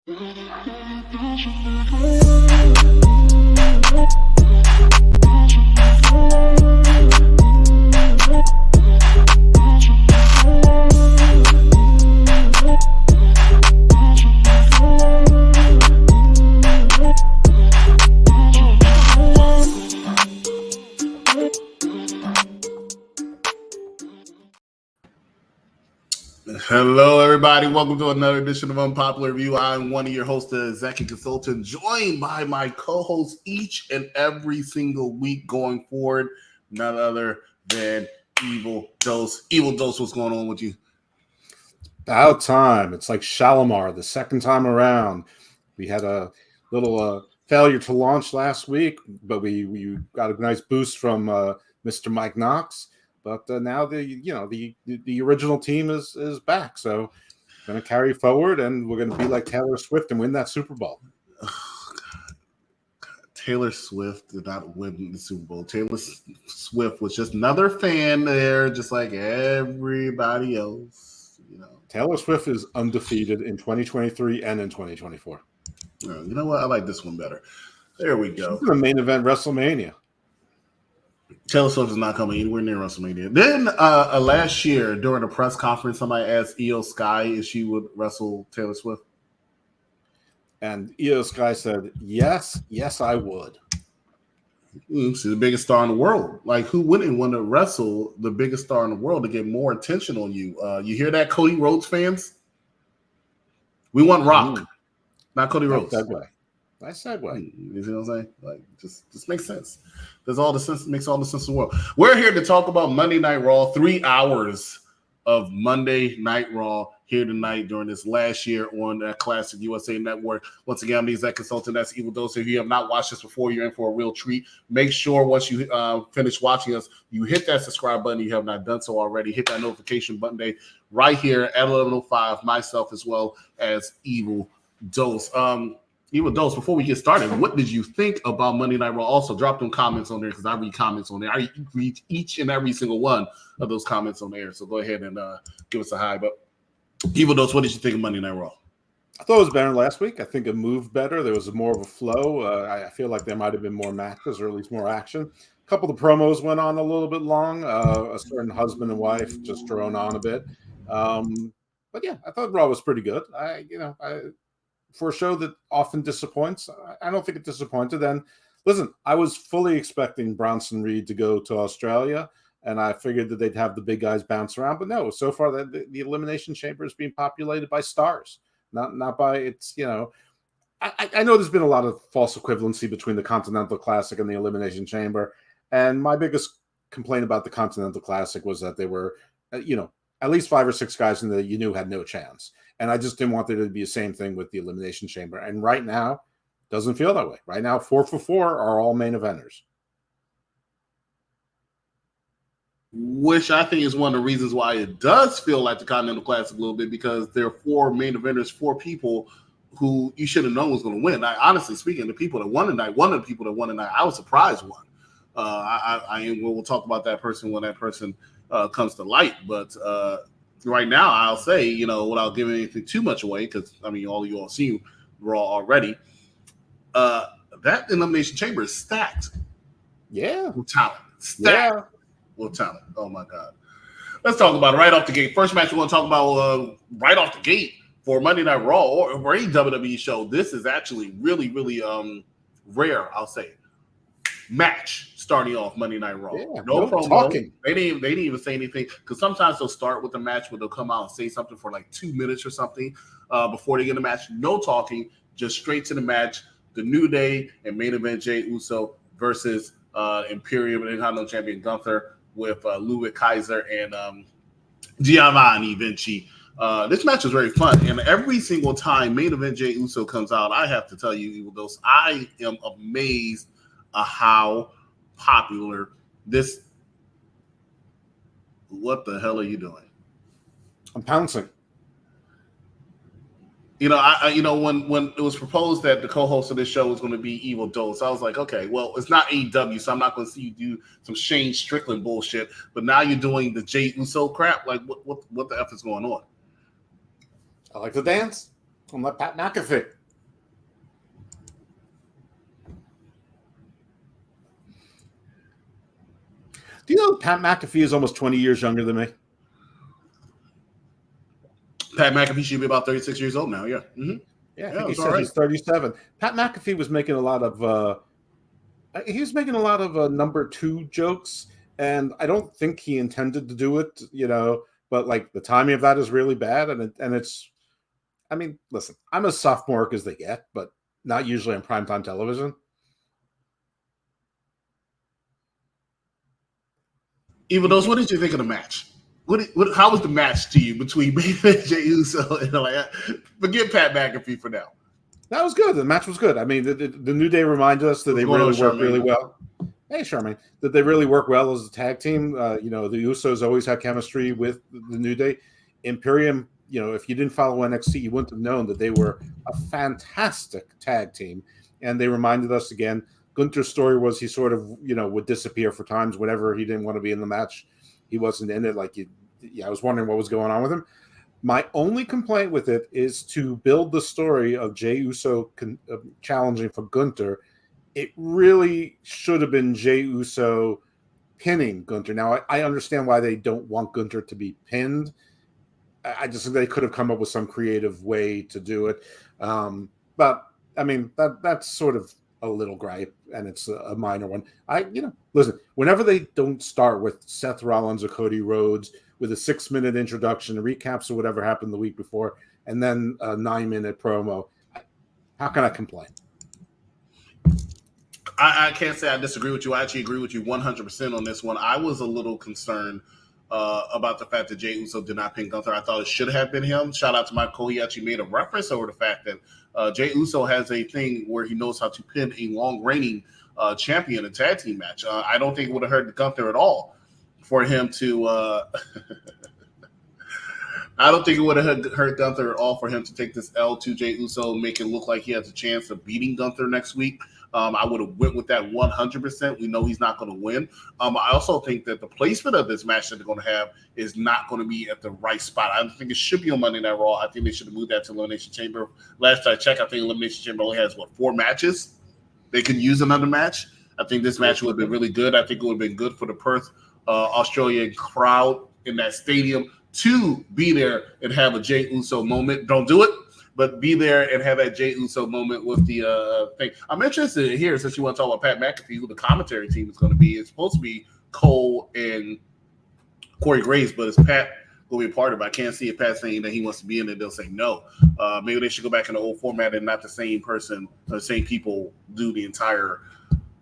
Hello, everybody. Welcome to another edition of Unpopular Review. I'm one of your hosts, the executive consultant, joined by my co-hosts each and every single week going forward. None other than Evil Dose. Evil Dose, what's going on with you? About time. It's like Shalimar, the second time around. We had a little failure to launch last week, but we got a nice boost from Mr. Mike Knox. But now the original team is back, so going to carry forward, and we're going to be like Taylor Swift and win that Super Bowl. Oh, God. Taylor Swift did not win the Super Bowl. Taylor Swift was just another fan there, just like everybody else. Taylor Swift is undefeated in 2023 and in 2024. You know what? I like this one better. There we go. She's in the main event WrestleMania. Taylor Swift is not coming anywhere near WrestleMania. Then last year during a press conference, somebody asked Io Sky if she would wrestle Taylor Swift. And Io Sky said, yes, I would. She's the biggest star in the world. Like, who wouldn't want to wrestle the biggest star in the world to get more attention on you? You hear that, Cody Rhodes fans? We want Rock, not Cody Rhodes. Nice segue. You see what I'm saying? Like, just makes sense. Makes all the sense in the world. We're here to talk about Monday Night Raw. 3 hours of Monday Night Raw here tonight during this last year on that classic USA Network. Once again, I'm the exec consultant. That's Evil Dose. If you have not watched this before, you're in for a real treat. Make sure once you finish watching us, you hit that subscribe button. You have not done so already. Hit that notification button right here at 11:05. Myself as well as Evil Dose. Evil Dose, before we get started, what did you think about Monday Night Raw? Also, drop them comments on there because I read comments on there. I read each and every single one of those comments on there. So go ahead and give us a hi. But Evil Dose, what did you think of Monday Night Raw? I thought it was better than last week. I think it moved better. There was more of a flow. I feel like there might have been more matches or at least more action. A couple of the promos went on a little bit long. A certain husband and wife just drone on a bit. But yeah, I thought Raw was pretty good. For a show that often disappoints, I don't think it disappointed. And listen, I was fully expecting Bronson Reed to go to Australia, and I figured that they'd have the big guys bounce around. But no, so far the Elimination Chamber is being populated by stars, not by it's. I know there's been a lot of false equivalency between the Continental Classic and the Elimination Chamber, and my biggest complaint about the Continental Classic was that they were, at least 5 or 6 guys in there you knew had no chance. And I just didn't want there to be the same thing with the Elimination Chamber. And right now, doesn't feel that way. Right now, 4 for 4 are all main eventers. Which I think is one of the reasons why it does feel like the Continental Classic a little bit, because there are 4 main eventers, 4 people who you should have known was going to win. Honestly speaking, the people that won tonight, one of the people that won tonight, I was surprised won. We'll talk about that person when that person comes to light. But right now, I'll say, without giving anything too much away, because, all of you all seen Raw already, that Elimination Chamber is stacked. Yeah. With talent. Stacked with talent. Oh, my God. Let's talk about it right off the gate. First match we're going to talk about right off the gate for Monday Night Raw or a WWE show. This is actually really, really rare, I'll say. Match starting off Monday Night Raw. Yeah, no promo. Talking. They didn't even say anything, because sometimes they'll start with the match where they'll come out and say something for like 2 minutes or something before they get the match. No talking, just straight to the match. The New Day and main event Jey Uso versus Imperium and Intercontinental Champion Gunther with Ludwig Kaiser and Giovanni Vinci. This match was very fun, and every single time main event Jey Uso comes out, I have to tell you, Evil Dose, I am amazed at how popular this. What the hell are you doing? I'm pouncing. When it was proposed that the co-host of this show was going to be Evil Dose, I was like, okay, well, it's not AEW, so I'm not going to see you do some Shane Strickland bullshit. But now you're doing the Jey Uso crap. Like, what the F is going on? I like to dance. I'm like Pat McAfee. Do you know Pat McAfee is almost 20 years younger than me? Pat McAfee should be about 36 years old now. Yeah. Mm-hmm. Yeah, I think he said he's 37. Pat McAfee was making a lot of number 2 jokes, and I don't think he intended to do it, but like the timing of that is really bad, and it's, I mean, listen, I'm as sophomoric as they get, but not usually on primetime television. Even those, what did you think of the match? How was the match to you between Bayley and Jey Uso? And like, forget Pat McAfee for now. That was good. The match was good. I mean, the New Day reminded us that they really work really well. Hey, Charmaine, that they really work well as a tag team. The Usos always had chemistry with the New Day. Imperium, if you didn't follow NXT, you wouldn't have known that they were a fantastic tag team. And they reminded us again. Gunther's story was he sort of, would disappear for times whenever he didn't want to be in the match. He wasn't in it. I was wondering what was going on with him. My only complaint with it is to build the story of Jey Uso challenging for Gunther. It really should have been Jey Uso pinning Gunther. Now, I understand why they don't want Gunther to be pinned. I just think they could have come up with some creative way to do it. But, I mean, that's sort of a little gripe, and it's a minor one. Listen, whenever they don't start with Seth Rollins or Cody Rhodes with a 6-minute introduction, recaps of whatever happened the week before, and then a 9-minute promo, how can I complain? I can't say I disagree with you. I actually agree with you 100% on this one. I was a little concerned about the fact that Jey Uso did not pin Gunther. I thought it should have been him. Shout out to Mike Cole. He actually made a reference over the fact that Jey Uso has a thing where he knows how to pin a long-reigning champion in a tag team match. I don't think it would have hurt Gunther at all for him to I don't think it would have hurt Gunther at all for him to take this L to Jey Uso, make it look like he has a chance of beating Gunther next week. I would have went with that 100%. We know he's not going to win. I also think that the placement of this match that they're going to have is not going to be at the right spot. I don't think it should be on Monday Night Raw. I think they should have moved that to Elimination Chamber. Last I checked, I think Elimination Chamber only has, 4 matches? They could use another match. I think this match would have been really good. I think it would have been good for the Perth, Australian crowd in that stadium to be there and have a Jey Uso moment. Don't do it, but be there and have that Jey Uso moment with the thing. I'm interested here, since you want to talk about Pat McAfee, who the commentary team is going to be. It's supposed to be Cole and Corey Graves, but it's Pat going to be a part of it. I can't see if Pat saying that he wants to be in it. They'll say no. Maybe they should go back in the old format and not the same person, the same people do the entire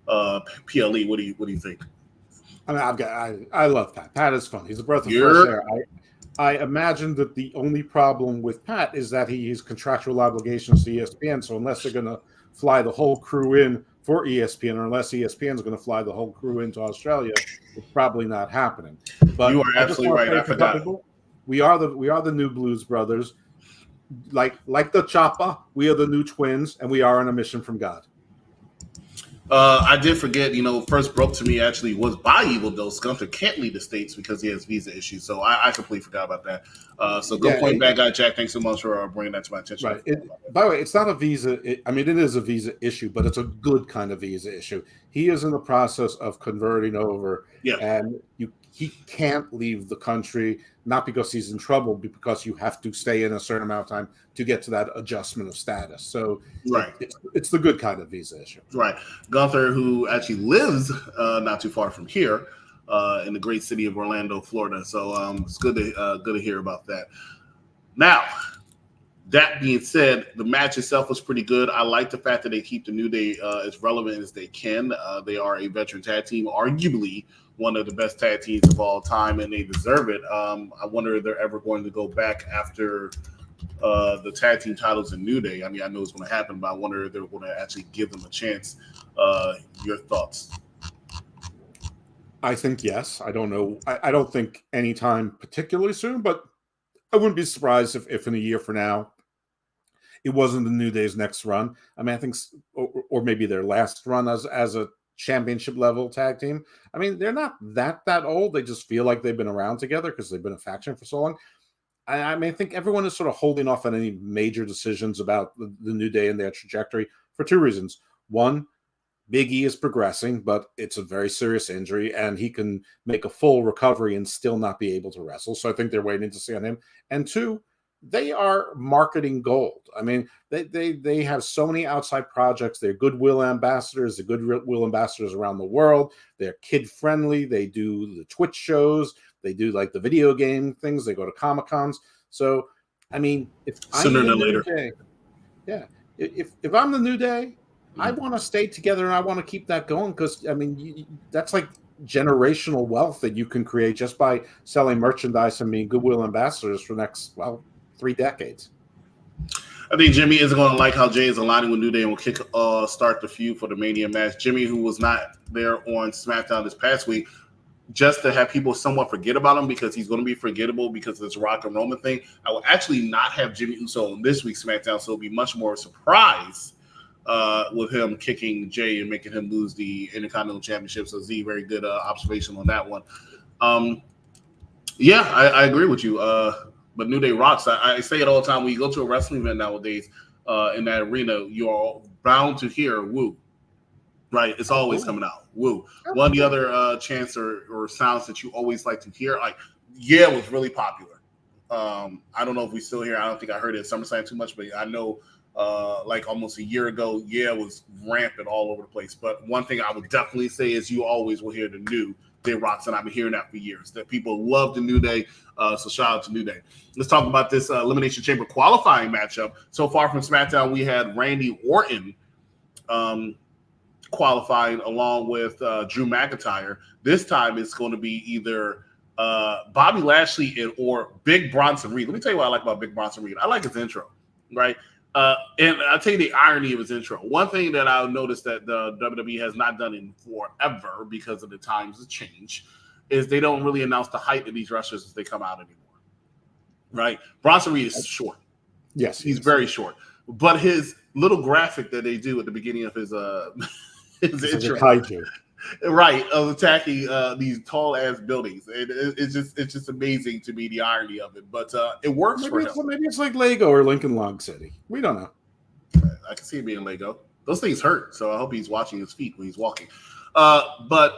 PLE. What do you think? I mean, I love Pat. Pat is fun. He's a breath of fresh air. I imagine that the only problem with Pat is that he has contractual obligations to ESPN. So unless they're going to fly the whole crew in for ESPN, or unless ESPN is going to fly the whole crew into Australia, it's probably not happening. But you are absolutely right. I forgot. People, we are the new Blues Brothers. Like the Choppa, we are the new twins, and we are on a mission from God. I did forget, first broke to me actually was by Evil Dose. Gunther can't leave the States because he has visa issues. So I completely forgot about that. So good point, bad guy Jack. Thanks so much for bringing that to my attention. Right. By the way, it's not a visa. It is a visa issue, but it's a good kind of visa issue. He is in the process of converting over, and he can't leave the country, not because he's in trouble, but because you have to stay in a certain amount of time to get to that adjustment of status. So it's the good kind of visa issue. Right. Gunther, who actually lives not too far from here in the great city of Orlando, Florida. So it's good to hear about that. Now, that being said, the match itself was pretty good. I like the fact that they keep the New Day as relevant as they can. They are a veteran tag team, arguably one of the best tag teams of all time, and they deserve it. I wonder if they're ever going to go back after the tag team titles in New Day. I mean, I know it's going to happen, but I wonder if they're going to actually give them a chance. Your thoughts? I think yes. I don't know. I don't think anytime particularly soon, but I wouldn't be surprised if in a year from now it wasn't the New Day's next run. I mean, I think, or maybe their last run as a championship level tag team. I mean, they're not that old. They just feel like they've been around together because they've been a faction for so long. I mean, I think everyone is sort of holding off on any major decisions about the New Day and their trajectory for two reasons. One, Big E is progressing, but it's a very serious injury, and he can make a full recovery and still not be able to wrestle. So I think they're waiting to see on him. And two, they are marketing gold. I mean, they have so many outside projects. They're goodwill ambassadors. They're goodwill ambassadors around the world. They're kid friendly. They do the Twitch shows. They do like the video game things. They go to Comic Cons. So, I mean, if I'm Sooner the than New later. Day, yeah, if I'm the New Day, I want to stay together and I want to keep that going because, I mean, that's like generational wealth that you can create just by selling merchandise and being goodwill ambassadors for the next, 3 decades. I think Jimmy isn't going to like how Jay is aligning with New Day and will start the feud for the Mania match. Jimmy, who was not there on SmackDown this past week, just to have people somewhat forget about him because he's going to be forgettable because of this Rock and Roman thing. I will actually not have Jimmy Uso on this week's SmackDown, so it'll be much more a surprise with him kicking Jay and making him lose the Intercontinental Championship. So Z, very good observation on that one. Yeah, I agree with you. But New Day rocks. I say it all the time. When you go to a wrestling event nowadays in that arena, you're bound to hear woo. Right? It's always coming out. Woo. One of the other chants or sounds that you always like to hear, like, yeah, was really popular. I don't know if we still hear. I don't think I heard it at SummerSlam too much, but I know like almost a year ago, yeah, it was rampant all over the place. But one thing I would definitely say is you always will hear the New Day rocks, and I've been hearing that for years, that people love the New Day. So shout out to New Day. Let's talk about this Elimination Chamber qualifying matchup. So far from SmackDown, we had Randy Orton qualifying along with Drew McIntyre. This time it's going to be either Bobby Lashley or Big Bronson Reed. Let me tell you what I like about Big Bronson Reed. I like his intro, right? And I'll tell you the irony of his intro. One thing that I've noticed that the WWE has not done in forever because of the times of change is they don't really announce the height of these wrestlers as they come out anymore, right? Bronson Reed is short. Yes. He's very short. But his little graphic that they do at the beginning of his intro, right, of attacking these tall ass buildings. It's just amazing to me, the irony of it. But it works for him. Maybe it's like Lego or Lincoln Log City. We don't know. I can see it being Lego. Those things hurt, so I hope he's watching his feet when he's walking. But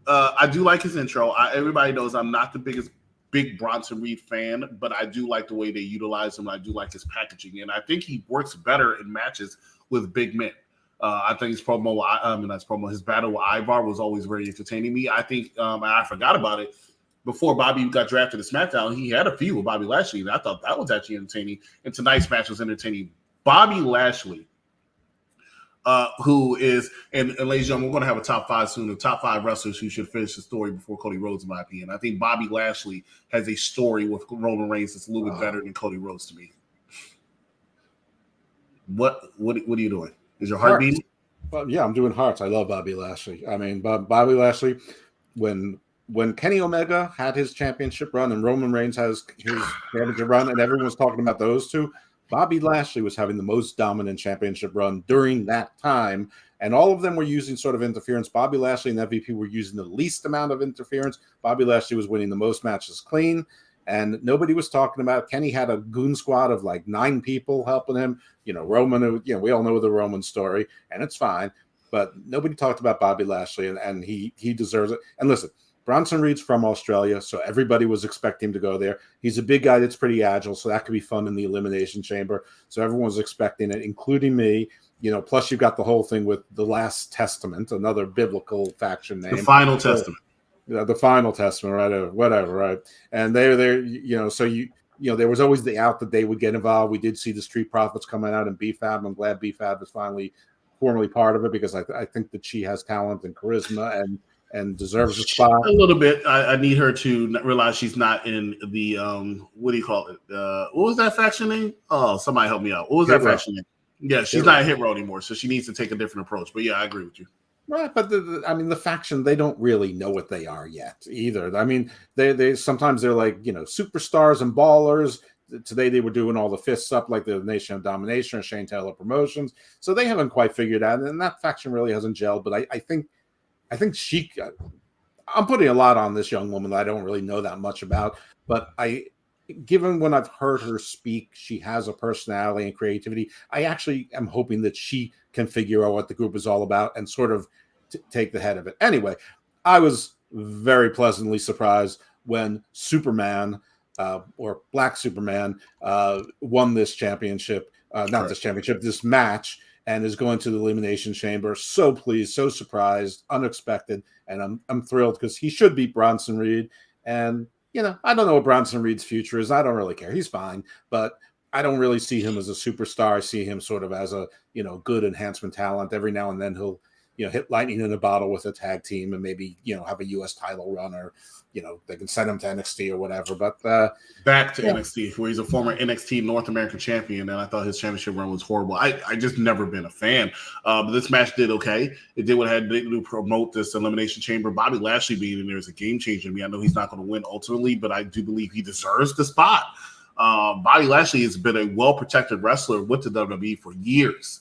I do like his intro. Everybody knows I'm not the biggest Big Bronson Reed fan, but I do like the way they utilize him. I do like his packaging, and I think he works better in matches with big men. I think his his battle with Ivar was always very entertaining me. I think I forgot about it. Before Bobby got drafted to SmackDown, he had a feud with Bobby Lashley, and I thought that was actually entertaining. And tonight's match was entertaining. Bobby Lashley, who is, and ladies and gentlemen, we're going to have a top 5 soon, the top 5 wrestlers who should finish the story before Cody Rhodes, in my opinion. I think Bobby Lashley has a story with Roman Reigns that's a little bit better than Cody Rhodes to me. What are you doing? Is your heart beating? Well, yeah, I'm doing hearts. I love Bobby Lashley. I mean, Bobby Lashley, when Kenny Omega had his championship run and Roman Reigns has his championship run, and everyone was talking about those two, Bobby Lashley was having the most dominant championship run during that time, and all of them were using sort of interference. Bobby Lashley and MVP were using the least amount of interference. Bobby Lashley was winning the most matches clean, and nobody was talking about. Kenny had a goon squad of like 9 people helping him. Roman, we all know the Roman story, and it's fine, but nobody talked about Bobby Lashley, and he deserves it. And listen, Bronson Reed's from Australia, so everybody was expecting him to go there. He's a big guy that's pretty agile, so that could be fun in the Elimination Chamber. So everyone was expecting it, including me. Plus you've got the whole thing with the Last Testament, another biblical faction name. The Final Testament. The Final Testament, right? Or whatever, right? And they're so there was always the out that they would get involved. We did see the Street Profits coming out in BFAB. I'm glad BFAB is finally formally part of it because I think that she has talent and charisma and deserves a spot. A little bit. I need her to realize she's not in the what do you call it? What was that faction name? Oh, somebody help me out. What was that faction name? Yeah, she's not a Hit Row anymore, so she needs to take a different approach. But yeah, I agree with you. Right, but the faction, they don't really know what they are yet either. I mean, they sometimes they're like superstars and ballers. Today they were doing all the fists up like the Nation of Domination or Shane Taylor Promotions, so they haven't quite figured out, and that faction really hasn't gelled. But I think I'm putting a lot on this young woman that I don't really know that much about, but I given when I've heard her speak, she has a personality and creativity. I actually am hoping that she can figure out what the group is all about and sort of take the head of it. Anyway, I was very pleasantly surprised when Superman or Black Superman won this championship, this match, and is going to the Elimination Chamber. So pleased, so surprised, unexpected, and I'm thrilled because he should beat Bronson Reed. And I don't know what Bronson Reed's future is. I don't really care. He's fine, but I don't really see him as a superstar. I see him sort of as a good enhancement talent. Every now and then he'll hit lightning in a bottle with a tag team and maybe have a U.S. title run, or they can send him to NXT or whatever. But back to NXT, where he's a former NXT North American champion, and I thought his championship run was horrible. I just never been a fan. But this match did okay. It did what it had to do to promote this Elimination Chamber. Bobby Lashley being in there is a game changer to me. I know he's not going to win ultimately, but I do believe he deserves the spot. Bobby Lashley has been a well-protected wrestler with the WWE for years,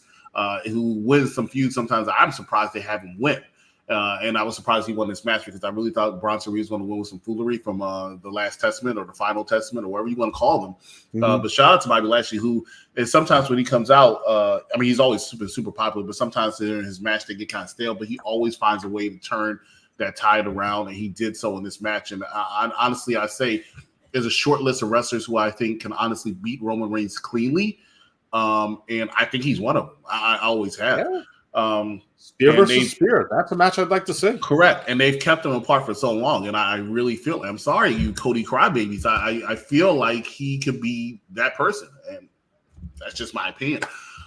who wins some feuds. Sometimes I'm surprised they have him win. And I was surprised he won this match because I really thought Bronson Reed was going to win with some foolery from the Last Testament or the Final Testament or whatever you want to call them. But shout out to Bobby Lashley, who is sometimes when he comes out, he's always super popular, but sometimes in his match they get kind of stale, but he always finds a way to turn that tide around, and he did so in this match. And honestly, I say there's a short list of wrestlers who I think can honestly beat Roman Reigns cleanly. And I think he's one of them. I always have. Yeah. Spear versus Spear. That's a match I'd like to see. Correct. And they've kept them apart for so long. And I really feel, I'm sorry, you Cody Crybabies. I feel like he could be that person. And that's just my opinion.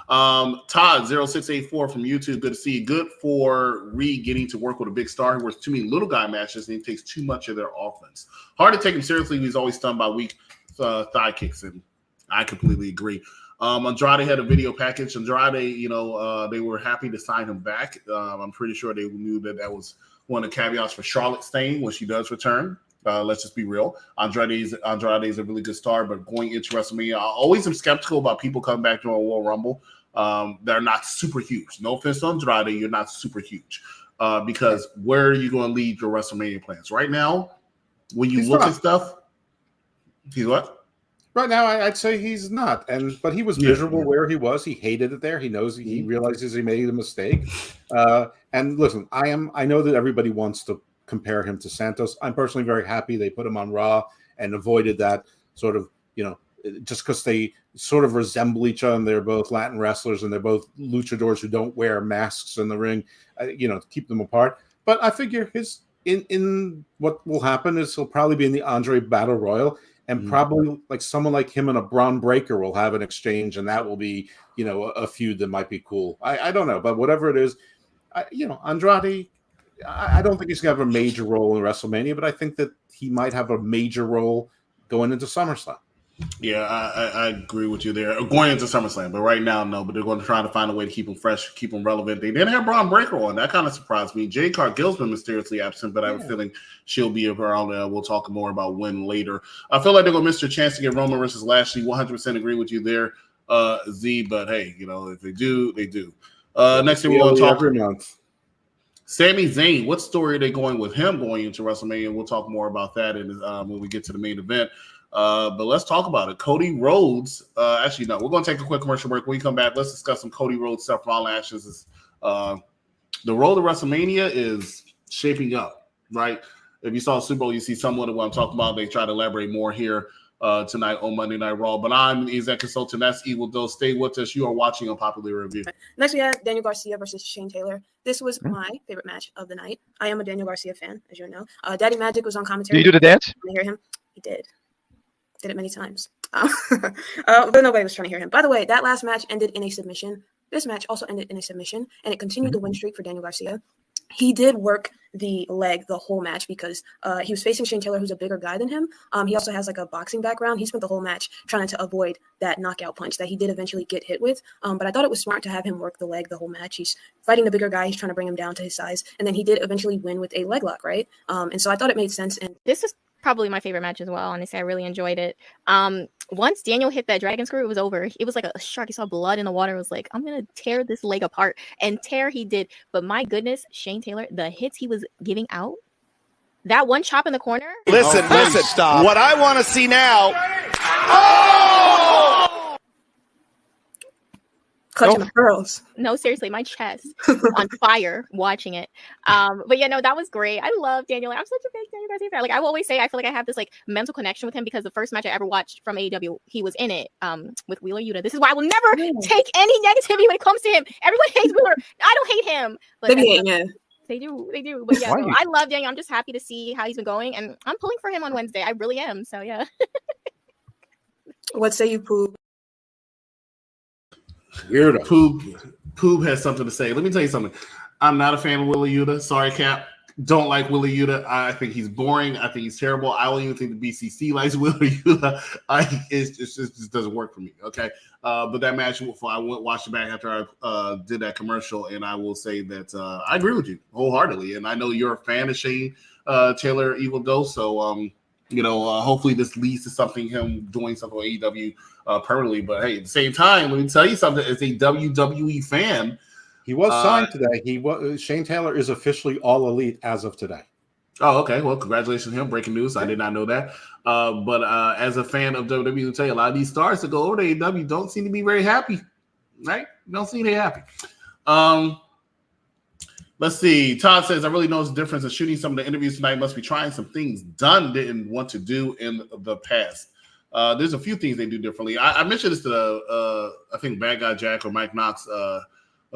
Todd0684 from YouTube. Good to see you. Good for Reed getting to work with a big star. He works too many little guy matches and he takes too much of their offense. Hard to take him seriously. He's always stunned by weak thigh kicks. And I completely agree. Andrade had a video package. Andrade, they were happy to sign him back. I'm pretty sure they knew that was one of the caveats for Charlotte staying when she does return. Let's just be real. Andrade is a really good star, but going into WrestleMania, I always am skeptical about people coming back to a Royal Rumble. They're not super huge. No offense to Andrade, you're not super huge. Because where are you going to lead your WrestleMania plans? Right now, when you look at stuff, he's what? Right now, I'd say he's not, but he was miserable where he was. He hated it there. He knows he realizes he made a mistake. And listen, I know that everybody wants to compare him to Santos. I'm personally very happy they put him on Raw and avoided that sort of, just because they sort of resemble each other. And they're both Latin wrestlers and they're both luchadors who don't wear masks in the ring, to keep them apart. But I figure in what will happen is he'll probably be in the Andre Battle Royal. And probably like someone like him and a Braun Breaker will have an exchange, and that will be, a feud that might be cool. I don't know, but whatever it is, Andrade, I don't think he's going to have a major role in WrestleMania, but I think that he might have a major role going into SummerSlam. Yeah, I agree with you there. Going into SummerSlam, but right now, no. But they're going to try to find a way to keep him fresh, keep him relevant. They didn't have Braun Breaker on. That kind of surprised me. Jade Cargill's been mysteriously absent, but I have a feeling she'll be around. We'll talk more about when later. I feel like they're going to miss their chance to get Roman versus Lashley. 100% agree with you there, Z. But hey, if they do, they do. Next thing we're going to talk about Sami Zayn. What story are they going with him going into WrestleMania? We'll talk more about that when we get to the main event. But let's talk about it. Cody Rhodes. Actually, no, we're going to take a quick commercial break. When we come back, let's discuss some Cody Rhodes, Seth Rollins. The road to WrestleMania is shaping up, right? If you saw Super Bowl, you see somewhat of what I'm talking about. They try to elaborate more here tonight on Monday Night Raw. But I'm Exec Consultant. That's Evil Dose. Stay with us. You are watching Unpopular Review. Next, we have Daniel Garcia versus Shane Taylor. This was my favorite match of the night. I am a Daniel Garcia fan, as you know. Daddy Magic was on commentary. Did you do the dance? I hear him. He did. Did it many times. But nobody was trying to hear him. By the way, that last match ended in a submission. This match also ended in a submission, and it continued the win streak for Daniel Garcia. He did work the leg the whole match because he was facing Shane Taylor, who's a bigger guy than him. He also has like a boxing background. He spent the whole match trying to avoid that knockout punch that he did eventually get hit with. But I thought it was smart to have him work the leg the whole match. He's fighting the bigger guy. He's trying to bring him down to his size. And then he did eventually win with a leg lock, right? And so I thought it made sense. And this is probably my favorite match as well. Honestly, I really enjoyed it. Once Daniel hit that dragon screw, it was over. It was like a shark. He saw blood in the water. It was like, I'm going to tear this leg apart. And tear he did. But my goodness, Shane Taylor, the hits he was giving out, that one chop in the corner. Listen. Stop. What I want to see now Clutching my pearls. No, seriously, my chest was on fire watching it. But yeah, no, that was great. I love Daniel. I'm such a big Daniel Garcia fan. Like I will always say, I feel like I have this like mental connection with him because the first match I ever watched from AEW, he was in it with Wheeler Yuta. This is why I will never take any negativity when it comes to him. Everyone hates Wheeler. I don't hate him. But They be hating him. They do. But yeah, no, I love Daniel. I'm just happy to see how he's been going, and I'm pulling for him on Wednesday. I really am. So yeah. What say you, Pooh? Weirdo. Poob has something to say. Let me tell you something. I'm not a fan of Wheeler Yuta. Sorry, Cap. Don't like Wheeler Yuta. I think he's boring. I think he's terrible. I don't even think the BCC likes Wheeler Yuta. It just doesn't work for me. Okay. But that match, I went watch it back after I did that commercial, and I will say that I agree with you wholeheartedly. And I know you're a fan of Shane Taylor Evil Ghost, so hopefully this leads to something, him doing something with AEW permanently. But hey, at the same time, let me tell you something. As a WWE fan, he was signed today. Shane Taylor is officially All Elite as of today. Oh, okay. Well, congratulations to him. Breaking news. I did not know that. But as a fan of WWE, I'll tell you, a lot of these stars that go over to AEW don't seem to be very happy. Right? Don't seem to be happy. Let's see. Todd says, I really noticed the difference in shooting some of the interviews tonight. Must be trying some things Dunn didn't want to do in the past. There's a few things they do differently. I mentioned this to, I think, Bad Guy Jack or Mike Knox a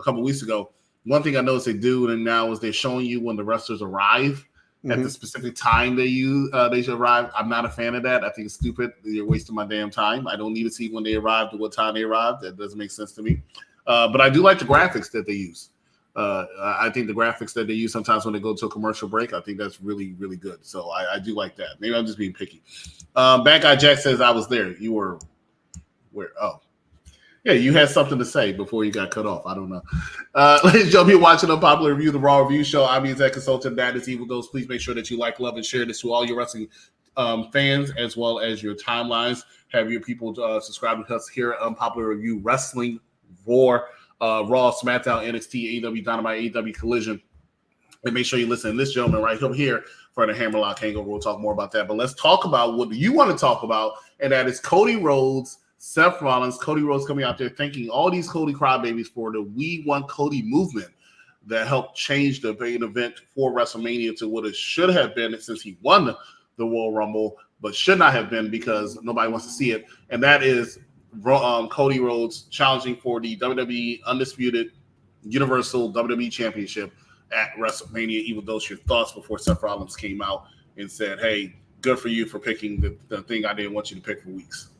couple weeks ago. One thing I noticed they do and now is they're showing you when the wrestlers arrive at the specific time they should arrive. I'm not a fan of that. I think it's stupid. You're wasting my damn time. I don't need to see when they arrived or what time they arrived. That doesn't make sense to me. But I do like the graphics that they use. I think the graphics that they use sometimes when they go to a commercial break, I think that's really, really good. So I do like that. Maybe I'm just being picky. Bad Guy Jack says, I was there. You were where? Oh. Yeah, you had something to say before you got cut off. I don't know. Ladies and gentlemen, you're watching Unpopular Review, the Raw Review Show. I'm your exec consultant. That is Evil Ghost. Please make sure that you like, love, and share this to all your wrestling fans as well as your timelines. Have your people subscribe to us here at Unpopular Review Wrestling for Raw, SmackDown, NXT, AEW Dynamite, AEW Collision. And make sure you listen to this gentleman right here for the Hammerlock Hangover. We'll talk more about that. But let's talk about what you want to talk about, and that is Cody Rhodes, Seth Rollins. Cody Rhodes coming out there thanking all these Cody crybabies for the We Want Cody movement that helped change the main event for WrestleMania to what it should have been since he won the Royal Rumble, but should not have been because nobody wants to see it. And that is Cody Rhodes challenging for the WWE Undisputed Universal WWE Championship at WrestleMania. Even those your thoughts before Seth Rollins came out and said, hey, good for you for picking the thing I didn't want you to pick for weeks.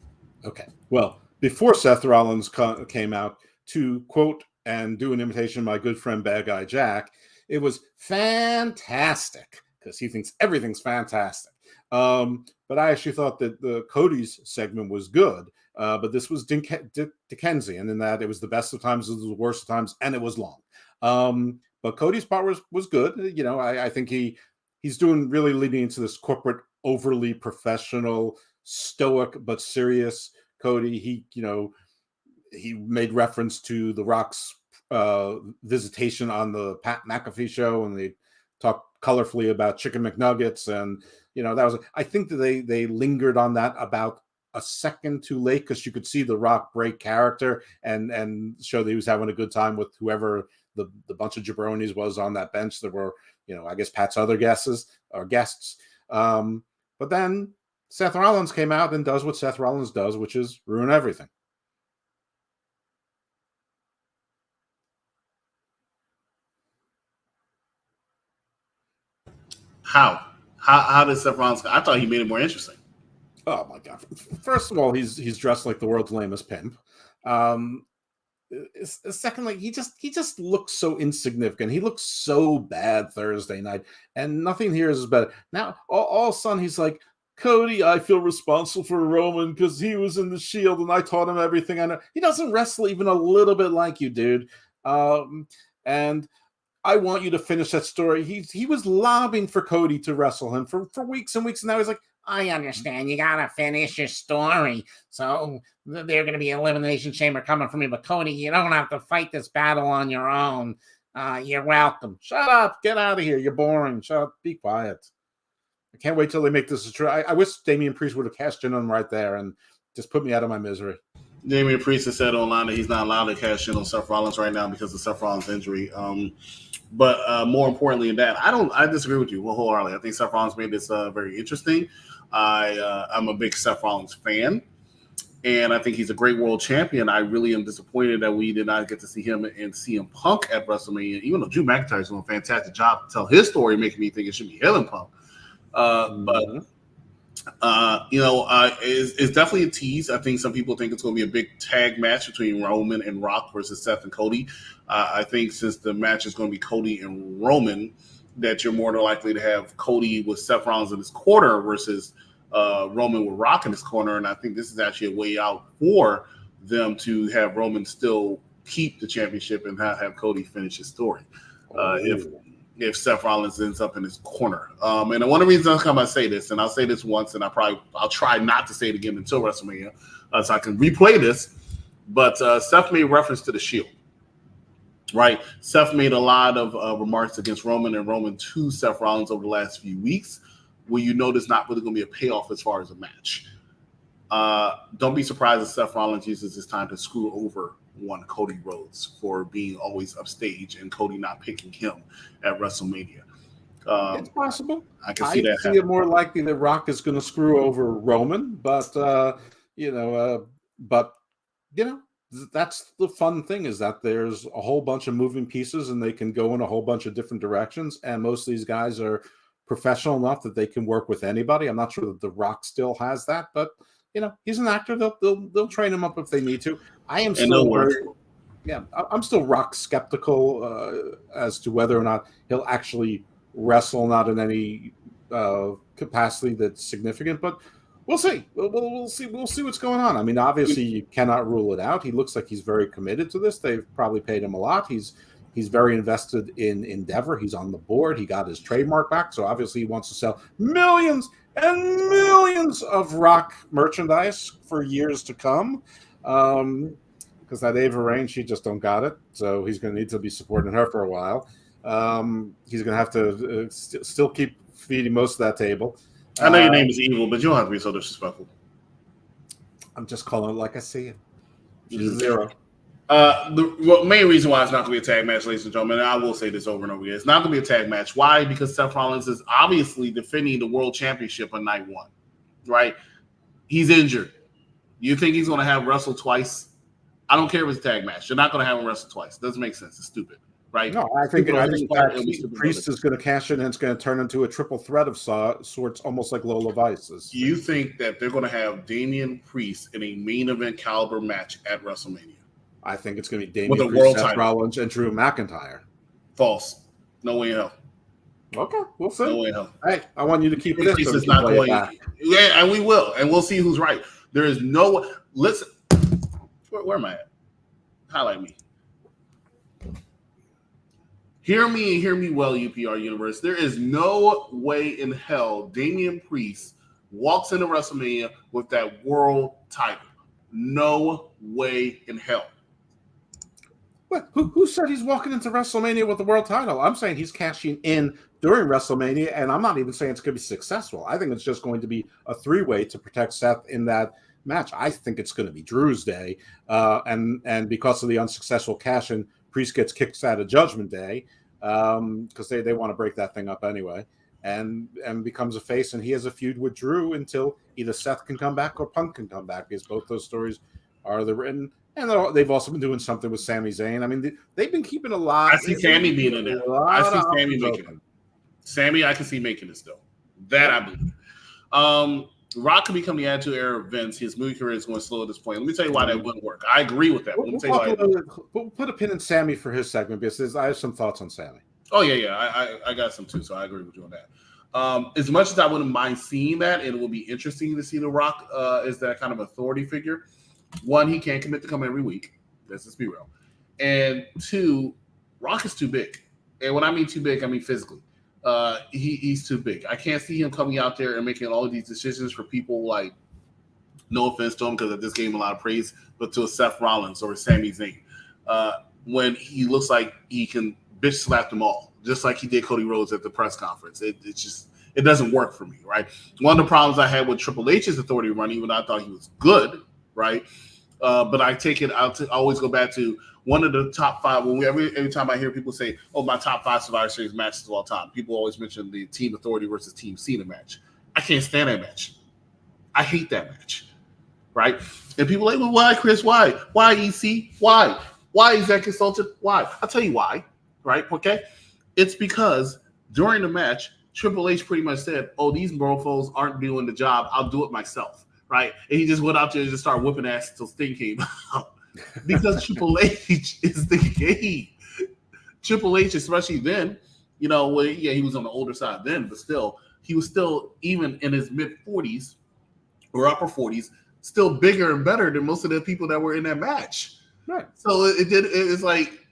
Okay. Well, before Seth Rollins came out to quote and do an imitation of my good friend Bad Guy Jack, it was fantastic because he thinks everything's fantastic. But I actually thought that the Cody's segment was good. But this was Dickensian in that it was the best of times, it was the worst of times, and it was long. But Cody's part was good. You know, I think he's doing really leading into this corporate, overly professional, stoic but serious Cody. He made reference to The Rock's visitation on the Pat McAfee show, and they talked colorfully about chicken McNuggets, and that was. I think that they lingered on that about a second too late because you could see The Rock break character and show that he was having a good time with whoever the bunch of jabronis was on that bench. There were, I guess Pat's other guests. But then Seth Rollins came out and does what Seth Rollins does, which is ruin everything. How did Seth Rollins? I thought he made it more interesting. Oh my God! First of all, he's dressed like the world's lamest pimp. Secondly, he just looks so insignificant. He looks so bad Thursday night, and nothing here is better. Now, all of a sudden, he's like, Cody, I feel responsible for Roman because he was in the Shield and I taught him everything I know. He doesn't wrestle even a little bit like you, dude. And I want you to finish that story. He was lobbying for Cody to wrestle him for weeks and weeks, and now he's like, I understand. You got to finish your story. So they're going to be an elimination chamber coming for me. But Cody, you don't have to fight this battle on your own. You're welcome. Shut up. Get out of here. You're boring. Shut up. Be quiet. I can't wait till they make this a true. I wish Damian Priest would have cashed in on him right there and Just put me out of my misery. Damian Priest has said online that he's not allowed to cash in on Seth Rollins right now because of Seth Rollins' injury. But more importantly than that, I disagree with you wholeheartedly. I think Seth Rollins made this very interesting. I'm a big Seth Rollins fan, and I think he's a great world champion. I really am disappointed that we did not get to see him and CM Punk at WrestleMania, even though Drew McIntyre is doing a fantastic job to tell his story, making me think it should be him and Punk. But it's definitely a tease. I think some people think it's going to be a big tag match between Roman and Rock versus Seth and Cody. I think since the match is going to be Cody and Roman, that you're more than likely to have Cody with Seth Rollins in his corner versus Roman with Rock in his corner. And I think this is actually a way out for them to have Roman still keep the championship and have Cody finish his story. If Seth Rollins ends up in his corner. And one of the reasons I say this, and I'll say this once, and I'll try not to say it again until WrestleMania, so I can replay this. But Seth made reference to the Shield, right? Seth made a lot of remarks against Roman and Roman to Seth Rollins over the last few weeks, where you know there's not really going to be a payoff as far as a match. Don't be surprised if Seth Rollins uses this time to screw over one Cody Rhodes for being always upstage and Cody not picking him at WrestleMania. It's possible. I can see that. I see it more likely that Rock is going to screw over Roman, but that's the fun thing, is that there's a whole bunch of moving pieces and they can go in a whole bunch of different directions. And most of these guys are professional enough that they can work with anybody. I'm not sure that The Rock still has that, but he's an actor. They'll train him up if they need to. I am still I'm still Rock skeptical as to whether or not he'll actually wrestle, not in any capacity that's significant, but we'll see. We'll see what's going on. I mean, obviously you cannot rule it out. He looks like he's very committed to this. They've probably paid him a lot. He's very invested in Endeavor. He's on the board. He got his trademark back, so obviously he wants to sell millions and millions of Rock merchandise for years to come. Because that Ava Raine, she just don't got it. So he's going to need to be supporting her for a while. He's going to have to still keep feeding most of that table. I know your name is evil, but you don't have to be so disrespectful. I'm just calling it like I see it. She's zero. The main reason why it's not going to be a tag match, ladies and gentlemen, and I will say this over and over again, it's not going to be a tag match. Why? Because Seth Rollins is obviously defending the world championship on night one, right? He's injured. You think he's going to have wrestle twice? I don't care if it's a tag match. You're not going to have him wrestle twice. It doesn't make sense. It's stupid, right? No, I think Priest is going to cash in, and it's going to turn into a triple threat of sorts, almost like Lola Vice's. You think that they're going to have Damian Priest in a main event caliber match at WrestleMania? I think it's going to be Damian Priest, Seth Rollins, and Drew McIntyre. False. No way in hell. Okay, we'll see. No way in hell. Hey, I want you to keep this. Priest is not going. Yeah, and we will, and we'll see who's right. There is no. Listen, where am I at? Highlight me. Hear me and hear me well, UPR Universe. There is no way in hell Damian Priest walks into WrestleMania with that world title. No way in hell. What? Who said he's walking into WrestleMania with the world title? I'm saying he's cashing in during WrestleMania, and I'm not even saying it's going to be successful. I think it's just going to be a three-way to protect Seth in that match. I think it's going to be Drew's Day, and because of the unsuccessful cash-in, Priest gets kicked out of Judgment Day because they want to break that thing up anyway, and becomes a face, and he has a feud with Drew until either Seth can come back or Punk can come back, because both those stories are the written. And they've also been doing something with Sami Zayn. I mean, they've been keeping a lot. I see Sami being in there. I see Sami making it. Sami, I can see making this, though. That I believe. Rock could become the Attitude Era of Vince. His movie career is going to slow at this point. Let me tell you why that wouldn't work. I agree with that. We'll put a pin in Sami for his segment, because I have some thoughts on Sami. Oh, yeah. I got some, too, so I agree with you on that. As much as I wouldn't mind seeing that, and it will be interesting to see The Rock as that kind of authority figure. One, he can't commit to come every week. Let's just be real. And two, Rock is too big. And when I mean too big, I mean physically. He's too big. I can't see him coming out there and making all of these decisions for people like, no offense to him, because I just gave him a lot of praise, but to a Seth Rollins or a Sami Zayn. When he looks like he can bitch slap them all, just like he did Cody Rhodes at the press conference. It doesn't work for me, right? One of the problems I had with Triple H's authority run, even though I thought he was good, right? But I take it. I always go back to one of the top 5. Every time I hear people say, "Oh, my top 5 Survivor Series matches of all time," people always mention the Team Authority versus Team Cena match. I can't stand that match. I hate that match, right? And people are like, "Well, why, Chris? Why? Why, EC? Why? Why is that consultant? Why?" I'll tell you why, right? Okay, it's because during the match, Triple H pretty much said, "Oh, these morphos aren't doing the job. I'll do it myself." Right? And he just went out there and just started whipping ass until Sting came out. Because Triple H is the game. Triple H, especially then, he was on the older side then, but still, he was still, even in his mid-40s or upper 40s, still bigger and better than most of the people that were in that match. Right. So it's like,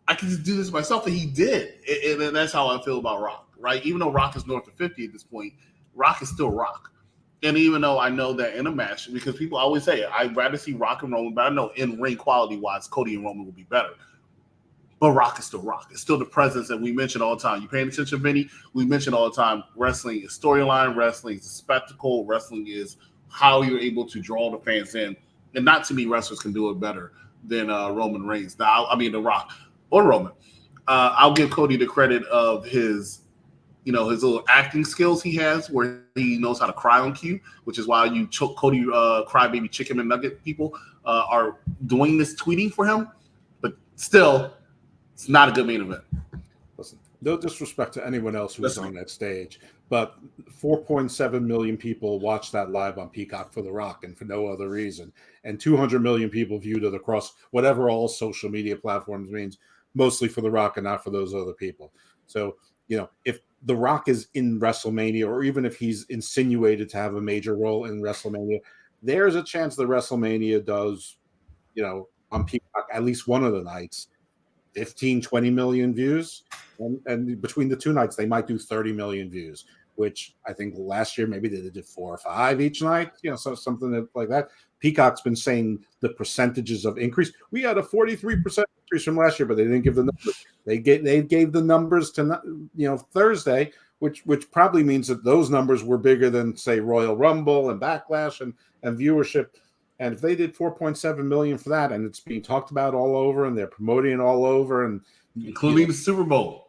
I can just do this myself, and he did. And that's how I feel about Rock, right? Even though Rock is north of 50 at this point, Rock is still Rock. And even though I know that in a match, because people always say, I'd rather see Rock and Roman, but I know in ring quality wise, Cody and Roman will be better. But Rock is still Rock. It's still the presence that we mention all the time. You paying attention, Vinny? We mention all the time, wrestling is storyline, wrestling is a spectacle, wrestling is how you're able to draw the fans in. And not too many wrestlers can do it better than Roman Reigns. Now, I mean, The Rock or Roman. I'll give Cody the credit of his little acting skills he has, where he knows how to cry on cue, which is why Cody crybaby chicken and nugget people are doing this tweeting for him. But still, it's not a good main event. Listen, no disrespect to anyone else who's on that stage, but 4.7 million people watched that live on Peacock for The Rock and for no other reason. And 200 million people viewed it across whatever all social media platforms means, mostly for The Rock and not for those other people. So, if The Rock is in WrestleMania, or even if he's insinuated to have a major role in WrestleMania, there's a chance that WrestleMania does, on Peacock, at least one of the nights, 15, 20 million views. And between the two nights, they might do 30 million views, which I think last year maybe they did 4 or 5 each night, so something like that. Peacock's been saying the percentages of increase. We had a 43% increase from last year, but they didn't give the numbers. They gave the numbers to Thursday, which probably means that those numbers were bigger than, say, Royal Rumble and Backlash and viewership. And if they did 4.7 million for that, and it's being talked about all over, and they're promoting it all over, and including the Super Bowl.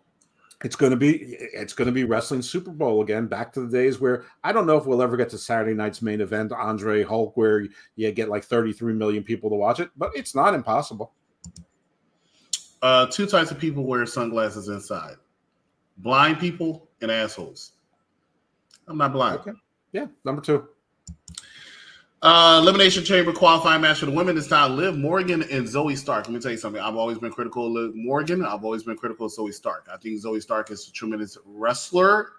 It's going to be wrestling Super Bowl again, back to the days where I don't know if we'll ever get to Saturday night's main event, Andre Hulk, where you get like 33 million people to watch it, but it's not impossible. 2 types of people wear sunglasses inside: blind people and assholes. I'm not blind. Okay. Yeah, number 2. Elimination Chamber qualifying match for the women this time: Liv Morgan and Zoe Stark. Let me tell you something. I've always been critical of Liv Morgan. I've always been critical of Zoe Stark. I think Zoe Stark is a tremendous wrestler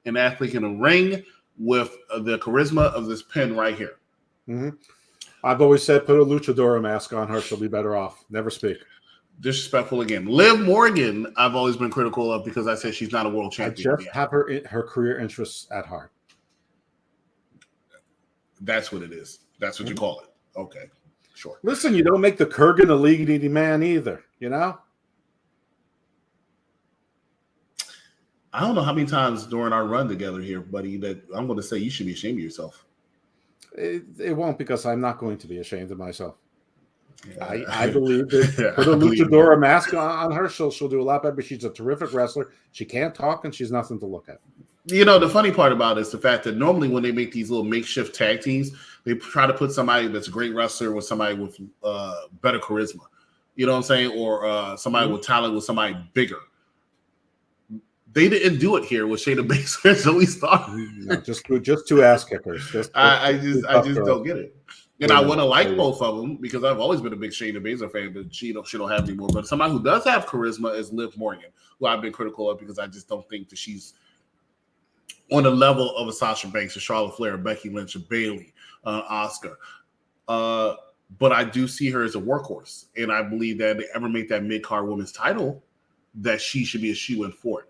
and athlete in the ring with the charisma of this pin right here. Mm-hmm. I've always said, put a luchadora mask on her. She'll be better off. Never speak. Disrespectful again. Liv Morgan, I've always been critical of because I said she's not a world champion. I just have her career interests at heart. That's what it is. That's what you call it. Okay, sure. Listen, you don't make the Kurgan a league-eating man either, I don't know how many times during our run together here, buddy, that I'm going to say you should be ashamed of yourself. It won't, because I'm not going to be ashamed of myself. Yeah. I believe that put a luchadora mask on her, she'll do a lot better. She's a terrific wrestler. She can't talk, and she's nothing to look at. The funny part about it is the fact that normally when they make these little makeshift tag teams, they try to put somebody that's a great wrestler with somebody with better charisma. You know what I'm saying? Or somebody with talent with somebody bigger. They didn't do it here with Shayna Baszler and Zoe Stark. No, just 2 ass kickers. I just don't get it. And I want to like both of them because I've always been a big Shayna Baszler fan, but she don't have anymore. But somebody who does have charisma is Liv Morgan, who I've been critical of because I just don't think that she's on the level of a Sasha Banks, a Charlotte Flair, a Becky Lynch, a Bayley, Asuka. But I do see her as a workhorse. And I believe that if they ever make that mid-card women's title, that she should be a shoe-in for it.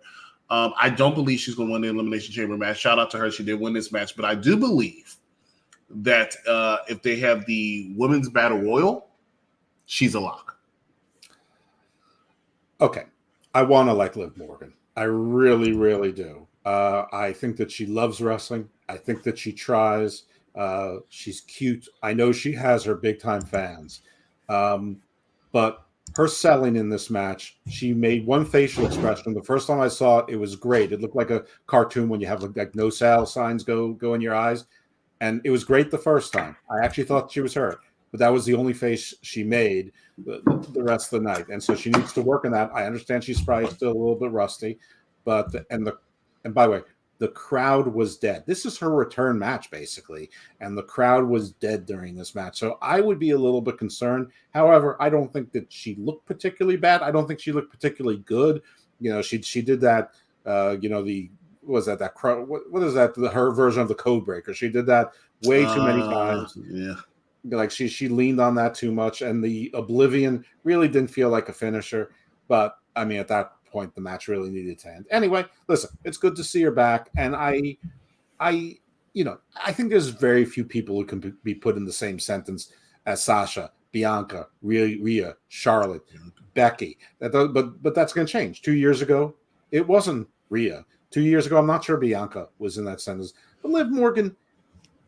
I don't believe she's going to win the Elimination Chamber match. Shout out to her. She did win this match. But I do believe that if they have the Women's Battle Royal, she's a lock. Okay. I want to like Liv Morgan. I really, really do. I think that she loves wrestling. I think that she tries. She's cute. I know she has her big time fans, but her selling in this match, she made one facial expression. The first time I saw it, it was great. It looked like a cartoon when you have like no sale signs go in your eyes, and it was great the first time. I actually thought she was hurt, but that was the only face she made the rest of the night, and so she needs to work on that. I understand she's probably still a little bit rusty, but and by the way, the crowd was dead. This is her return match, basically, and the crowd was dead during this match. So I would be a little bit concerned. However, I don't think that she looked particularly bad. I don't think she looked particularly good. You know, she did that. You know, what is that? Her version of the code breaker. She did that way too many times. Yeah, like she leaned on that too much, and the Oblivion really didn't feel like a finisher. But I mean, at that point the match really needed to end. Anyway, listen, it's good to see her back, and I think there's very few people who can be put in the same sentence as Sasha, Bianca, Rhea, Charlotte, Becky. But that's going to change. 2 years ago, it wasn't Rhea. 2 years ago, I'm not sure Bianca was in that sentence. But Liv Morgan,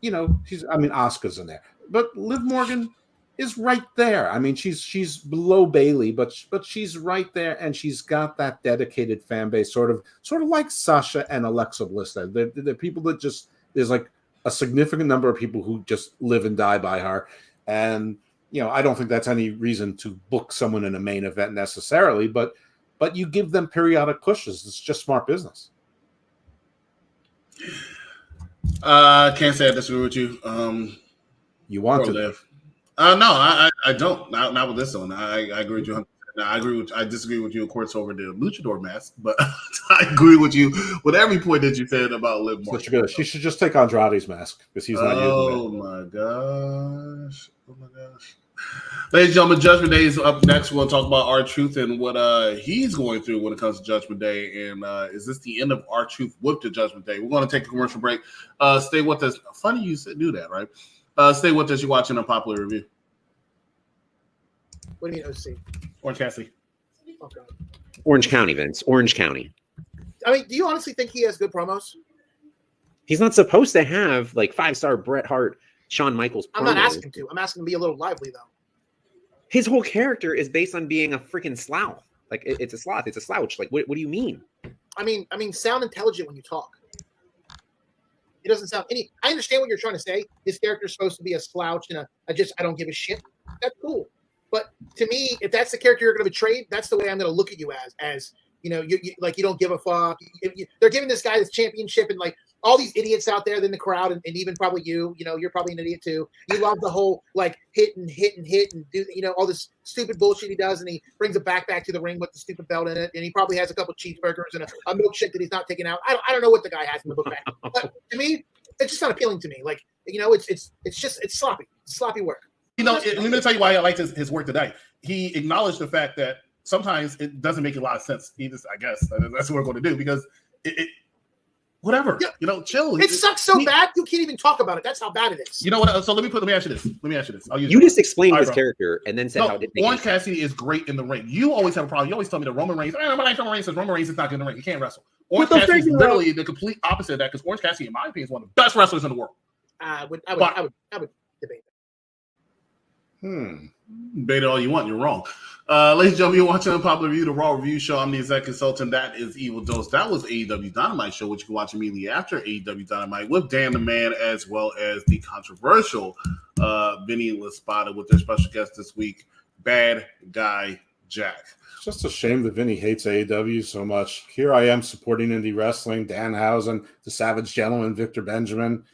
Asuka's in there, but Liv Morgan is right there. I mean, she's below Bailey, but she's right there, and she's got that dedicated fan base, sort of like Sasha and Alexa Bliss. They're people that just, there's like a significant number of people who just live and die by her, and I don't think that's any reason to book someone in a main event necessarily, but you give them periodic pushes. It's just smart business. Can't say I disagree with you. You want to live. No, I don't. Not with this one. I agree with you. I disagree with you, of course, over the luchador mask, but I agree with you with every point that you said about Liv Morgan. She should just take Andrade's mask because he's not using it. Oh my gosh! Ladies and gentlemen, Judgment Day is up next. We'll talk about R Trut and what he's going through when it comes to Judgment Day. And is this the end of R Trut with the Judgment Day? We're going to take a commercial break. Stay with us. Funny you do that, right? Stay with us. You're watching Unpopular Review. What do you mean OC? Orange Cassidy. Okay. Orange County, Vince. Orange County. I mean, do you honestly think he has good promos? He's not supposed to have like 5-star Bret Hart, Shawn Michaels promos. I'm not asking him to. I'm asking him to be a little lively, though. His whole character is based on being a freaking sloth. Like, it's a sloth. It's a slouch. Like, what do you mean? I mean, sound intelligent when you talk. It doesn't sound any. I understand what you're trying to say. His character's supposed to be a slouch and I don't give a shit. That's cool. But to me, if that's the character you're going to betray, that's the way I'm going to look at you as you don't give a fuck. They're giving this guy this championship, and like all these idiots out there in the crowd, and even probably you're probably an idiot too. You love the whole like hit and do all this stupid bullshit he does, and he brings a backpack to the ring with the stupid belt in it, and he probably has a couple cheeseburgers and a milkshake that he's not taking out. I don't know what the guy has in the book bag, but to me, it's just not appealing to me. Like it's sloppy. It's sloppy work. Let me tell you why I liked his work tonight. He acknowledged the fact that sometimes it doesn't make a lot of sense. I guess that's what we're going to do because it whatever. Yeah. Chill. It sucks so bad you can't even talk about it. That's how bad it is. You know what? So let me ask you this. You just explained his character and then said how it didn't. Orange Cassidy is great in the ring. You always have a problem. You always tell me that Roman Reigns. Roman Reigns says Roman Reigns is not good in the ring. He can't wrestle. Orange Cassidy is literally the complete opposite of that because Orange Cassidy, in my opinion, is one of the best wrestlers in the world. I would debate that. Debate it all you want. You're wrong. Ladies and gentlemen, you're watching Unpopular Review, the Raw Review Show. I'm the exec consultant. That is Evil Dose. That was AEW Dynamite Show, which you can watch immediately after AEW Dynamite with Dan the Man, as well as the controversial Vinny and Laspada with their special guest this week, Bad Guy Jack. It's just a shame that Vinny hates AEW so much. Here I am supporting indie wrestling, Danhausen, the Savage Gentleman, Victor Benjamin.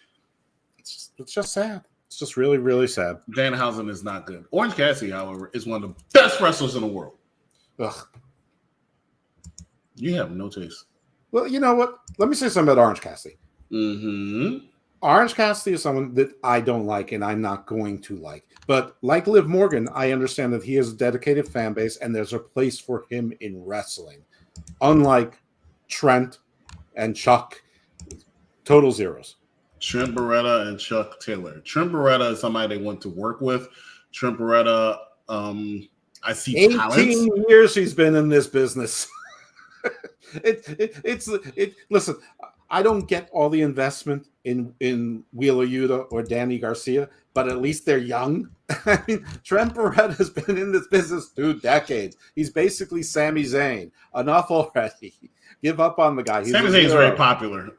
It's just sad. It's just really, really sad. Danhausen is not good. Orange Cassidy, however, is one of the best wrestlers in the world. Ugh. You have no taste. Well, you know what? Let me say something about Orange Cassidy. Mm-hmm. Orange Cassidy is someone that I don't like and I'm not going to like. But like Liv Morgan, I understand that he has a dedicated fan base and there's a place for him in wrestling. Unlike Trent and Chuck, total zeros. Trent Beretta and Chuck Taylor. Trent Beretta is somebody they want to work with. Trent Beretta, I see 18 talent. years he's been in this business. Listen, I don't get all the investment in Wheeler Yuta or Danny Garcia, but at least they're young. I mean, Trent Barretta has been in this business 2 decades. He's basically Sami Zayn. Enough already. Give up on the guy. Sami Zayn's very popular.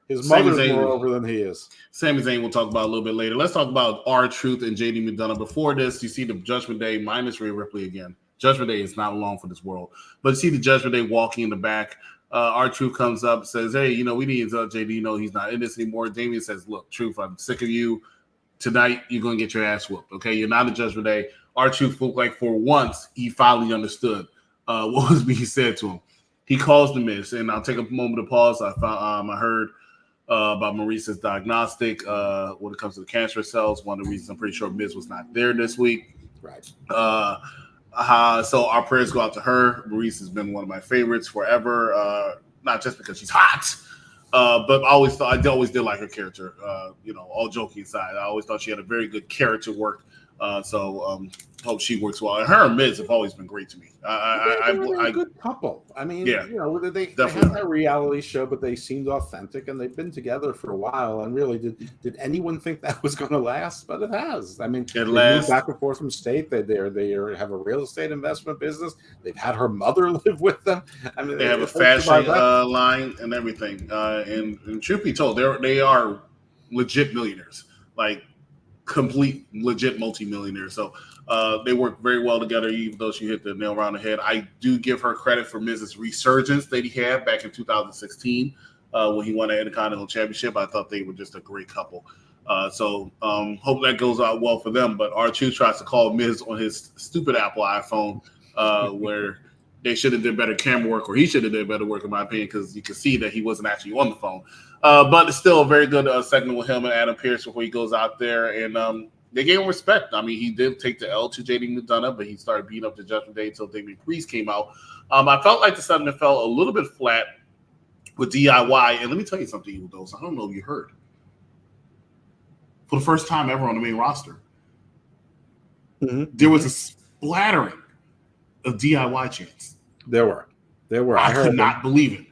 His Sami mother's Zayn, more over than he is. Sami Zayn we'll talk about a little bit later. Let's talk about R Trut and JD Mcdonough. Before this, you see the Judgment Day minus Rhea Ripley again. Judgment Day is not long for this world. But you see the Judgment Day walking in the back. R Trut comes up, says, hey, we need to JD, he's not in this anymore. Damien says, look, Truth, I'm sick of you. Tonight, you're going to get your ass whooped, okay? You're not a Judgment Day. R Trut looked like for once he finally understood what was being said to him. He calls the Miz, and I'll take a moment to pause. I heard about Maurice's diagnostic when it comes to the cancer cells. One of the reasons I'm pretty sure Miz was not there this week. Right. So our prayers go out to her. Maurice has been one of my favorites forever. Not just because she's hot, but I always did like her character. All joking aside, I always thought she had a very good character work. So hope she works well. And her and Miz have always been great to me. They're a good couple. I mean, yeah, they have a reality show, but they seemed authentic, and they've been together for a while. And really, did anyone think that was going to last? But it has. I mean, they moved back and forth from state. They have a real estate investment business. They've had her mother live with them. I mean, they have a fashion line and everything. And truth be told, they are legit millionaires. Like, complete legit multi-millionaire. So they work very well together, even though she hit the nail around the head. I do give her credit for Miz's resurgence that he had back in 2016 when he won the Intercontinental Championship. I thought they were just a great couple. So hope that goes out well for them. But R Trut tries to call Miz on his stupid Apple iPhone where they should have did better camera work, or he should have did better work, in my opinion, because you can see that he wasn't actually on the phone. But it's still a very good segment with him and Adam Pearce before he goes out there. And they gave him respect. I mean, he did take the L to JD Mcdonough, but he started beating up the Judgment Day until Damian Priest came out. I felt like the segment fell a little bit flat with DIY. And let me tell you something, Evil Dose. I don't know if you heard. For the first time ever on the main roster, there was a splattering of DIY chants. There were. I could not believe it.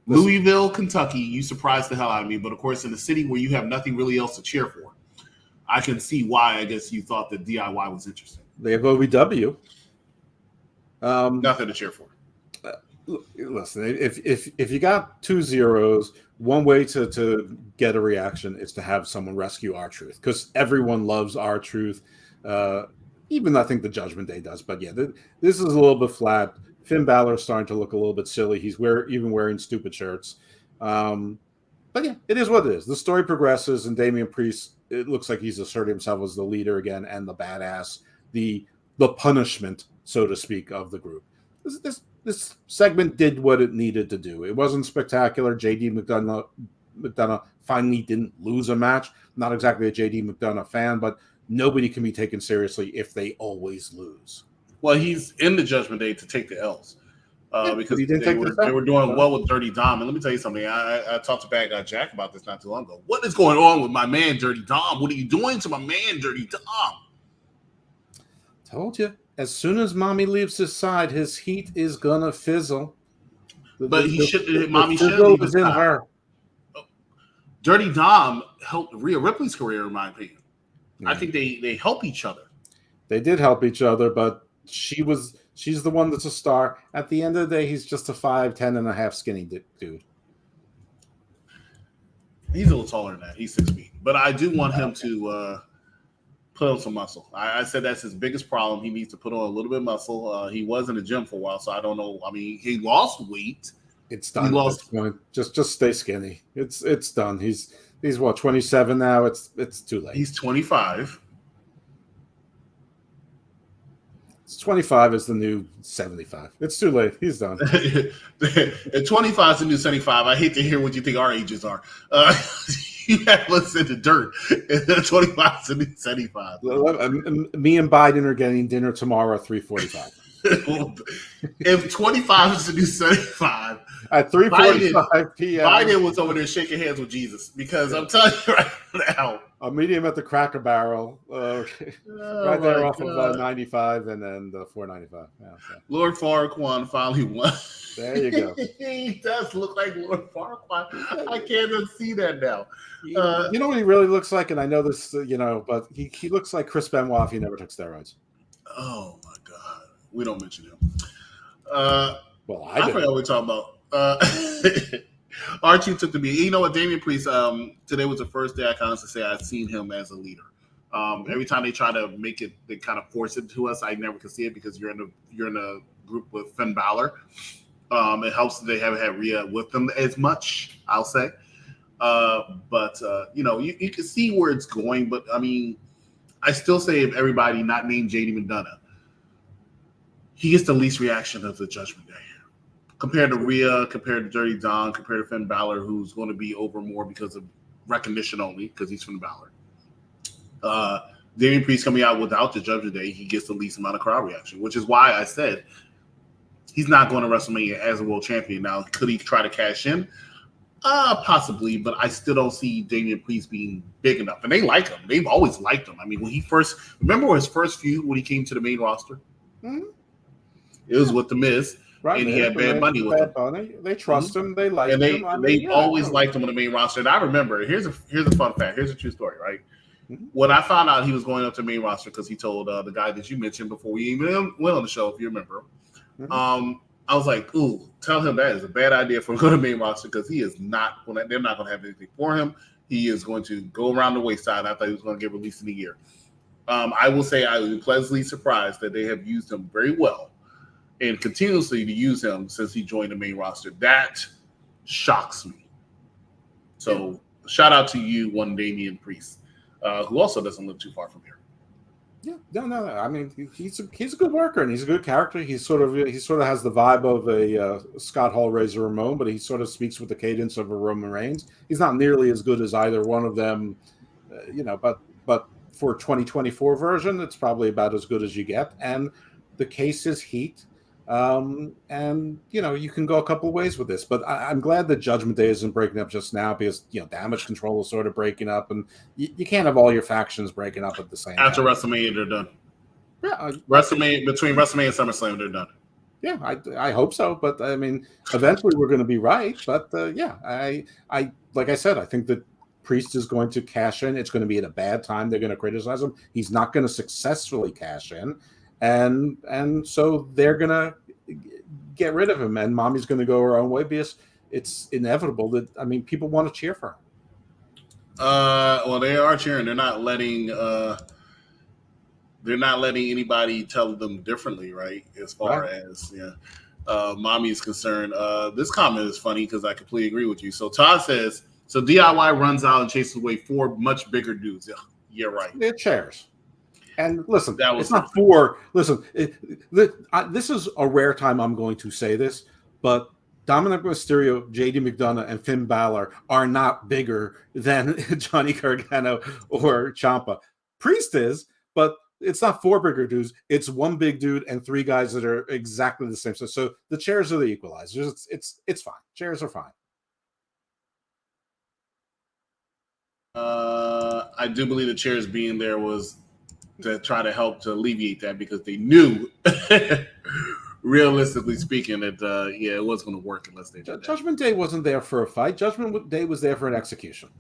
Louisville, Kentucky, you surprised the hell out of me. But, of course, in a city where you have nothing really else to cheer for, I can see why, I guess, you thought that DIY was interesting. They have OVW. Nothing to cheer for. Listen, if you got 2 zeros, one way to get a reaction is to have someone rescue R Trut, because everyone loves R Trut. Even I think the Judgment Day does. But, yeah, this is a little bit flat. Finn Balor's starting to look a little bit silly. He's even wearing stupid shirts. But yeah, it is what it is. The story progresses, and Damian Priest, it looks like he's asserted himself as the leader again and the badass, the punishment, so to speak, of the group. This segment did what it needed to do. It wasn't spectacular. JD McDonough finally didn't lose a match. Not exactly a JD McDonough fan, but nobody can be taken seriously if they always lose. Well, he's in the Judgment Day to take the L's because they were doing well with Dirty Dom. And let me tell you something. I talked to Bad Guy Jack about this not too long ago. What is going on with my man, Dirty Dom? What are you doing to my man, Dirty Dom? Told you. As soon as Mommy leaves his side, his heat is going to fizzle. Mommy shouldn't leave in her. Dirty Dom helped Rhea Ripley's career, in my opinion. Yeah. I think they help each other. They did help each other, but she's the one that's a star. At the end of the day, he's just a 5'10" and a half skinny dude. He's a little taller than that. He's 6 feet. But I do want him to put on some muscle. I said that's his biggest problem. He needs to put on a little bit of muscle. He was in the gym for a while, so I don't know. I mean, he lost weight. It's done at this point. Just stay skinny. It's done. He's what, 27 now? It's too late. He's 25. 25 is the new 75. It's too late. He's done. 25 is the new 75. I hate to hear what you think our ages are. You have us in the dirt. 25 is the new 75. Me and Biden are getting dinner tomorrow at 3:45. If 25 is the new 75, at 3:45 p.m. Biden was over there shaking hands with Jesus, because I'm telling you right now. I'll meet him at the Cracker Barrel, right there off of 95 and then the 495. Yeah, so. Lord Farquaad finally won. There you go. He does look like Lord Farquaad. I can't unsee that now. You know what he really looks like, and I know this, but he looks like Chris Benoit if he never took steroids. Oh my God, we don't mention him. Well, I forgot what we're talking about. R Trut took the beat. You know what, Damian Priest? Today was the first day I can honestly say I've seen him as a leader. Every time they try to make it, they kind of force it to us. I never can see it because you're in a group with Finn Balor. It helps that they haven't had Rhea with them as much, I'll say. But you can see where it's going. But I mean, I still say if everybody not named JD Mcdonough, he gets the least reaction of the Judgment Day. Compared to Rhea, compared to Dirty Don, compared to Finn Balor, who's going to be over more because of recognition only, because he's Finn Balor. Damian Priest coming out without the Judgment Day, he gets the least amount of crowd reaction, which is why I said he's not going to WrestleMania as a world champion. Now, could he try to cash in? Possibly, but I still don't see Damian Priest being big enough. And they like him. They've always liked him. I mean, when he remember his first feud when he came to the main roster? Mm-hmm. It was with The Miz. Right, and he had Bad Bunny with him. They trust him. They like him. They always liked him on the main roster. And I remember, here's a fun fact. Here's a true story, right? Mm-hmm. When I found out he was going up to the main roster because he told the guy that you mentioned before we even went on the show, if you remember, I was like, ooh, tell him that is a bad idea for him to go to the main roster because he is not going to, they're not going to have anything for him. He is going to go around the wayside. I thought he was going to get released in a year. I will say I was pleasantly surprised that they have used him very well and continuously to use him since he joined the main roster. That shocks me. So shout out to you, one Damian Priest, who also doesn't live too far from here. Yeah, no. I mean, he's a good worker and he's a good character. He sort of has the vibe of a Scott Hall, Razor Ramon, but he sort of speaks with the cadence of a Roman Reigns. He's not nearly as good as either one of them, but for 2024 version, it's probably about as good as you get. And the case is heat. And you can go a couple of ways with this, but I'm glad that Judgment Day isn't breaking up just now because Damage Control is sort of breaking up, and you can't have all your factions breaking up at the same time. After WrestleMania, they're done. Yeah, between WrestleMania and SummerSlam, they're done. Yeah, I hope so, but I mean, eventually we're going to be right. But I like I said, I think that Priest is going to cash in. It's going to be at a bad time. They're going to criticize him. He's not going to successfully cash in. And so they're going to get rid of him, and Mommy's going to go her own way because it's inevitable that, I mean, people want to cheer for him. Well, they are cheering. They're not letting anybody tell them differently, right? As far as Mommy's concerned. This comment is funny because I completely agree with you. So Todd says, so DIY runs out and chases away 4 much bigger dudes. Yeah, right. They're chairs. And listen, it's not for. Listen, this is a rare time I'm going to say this, but Dominic Mysterio, JD Mcdonough, and Finn Balor are not bigger than Johnny Gargano or Ciampa. Priest is, but it's not 4 bigger dudes. It's 1 big dude and 3 guys that are exactly the same. So the chairs are the equalizers. It's fine. Chairs are fine. I do believe the chairs being there was to try to help to alleviate that because they knew, realistically speaking, that it wasn't going to work unless they did that. Judgment Day wasn't there for a fight. Judgment Day was there for an execution.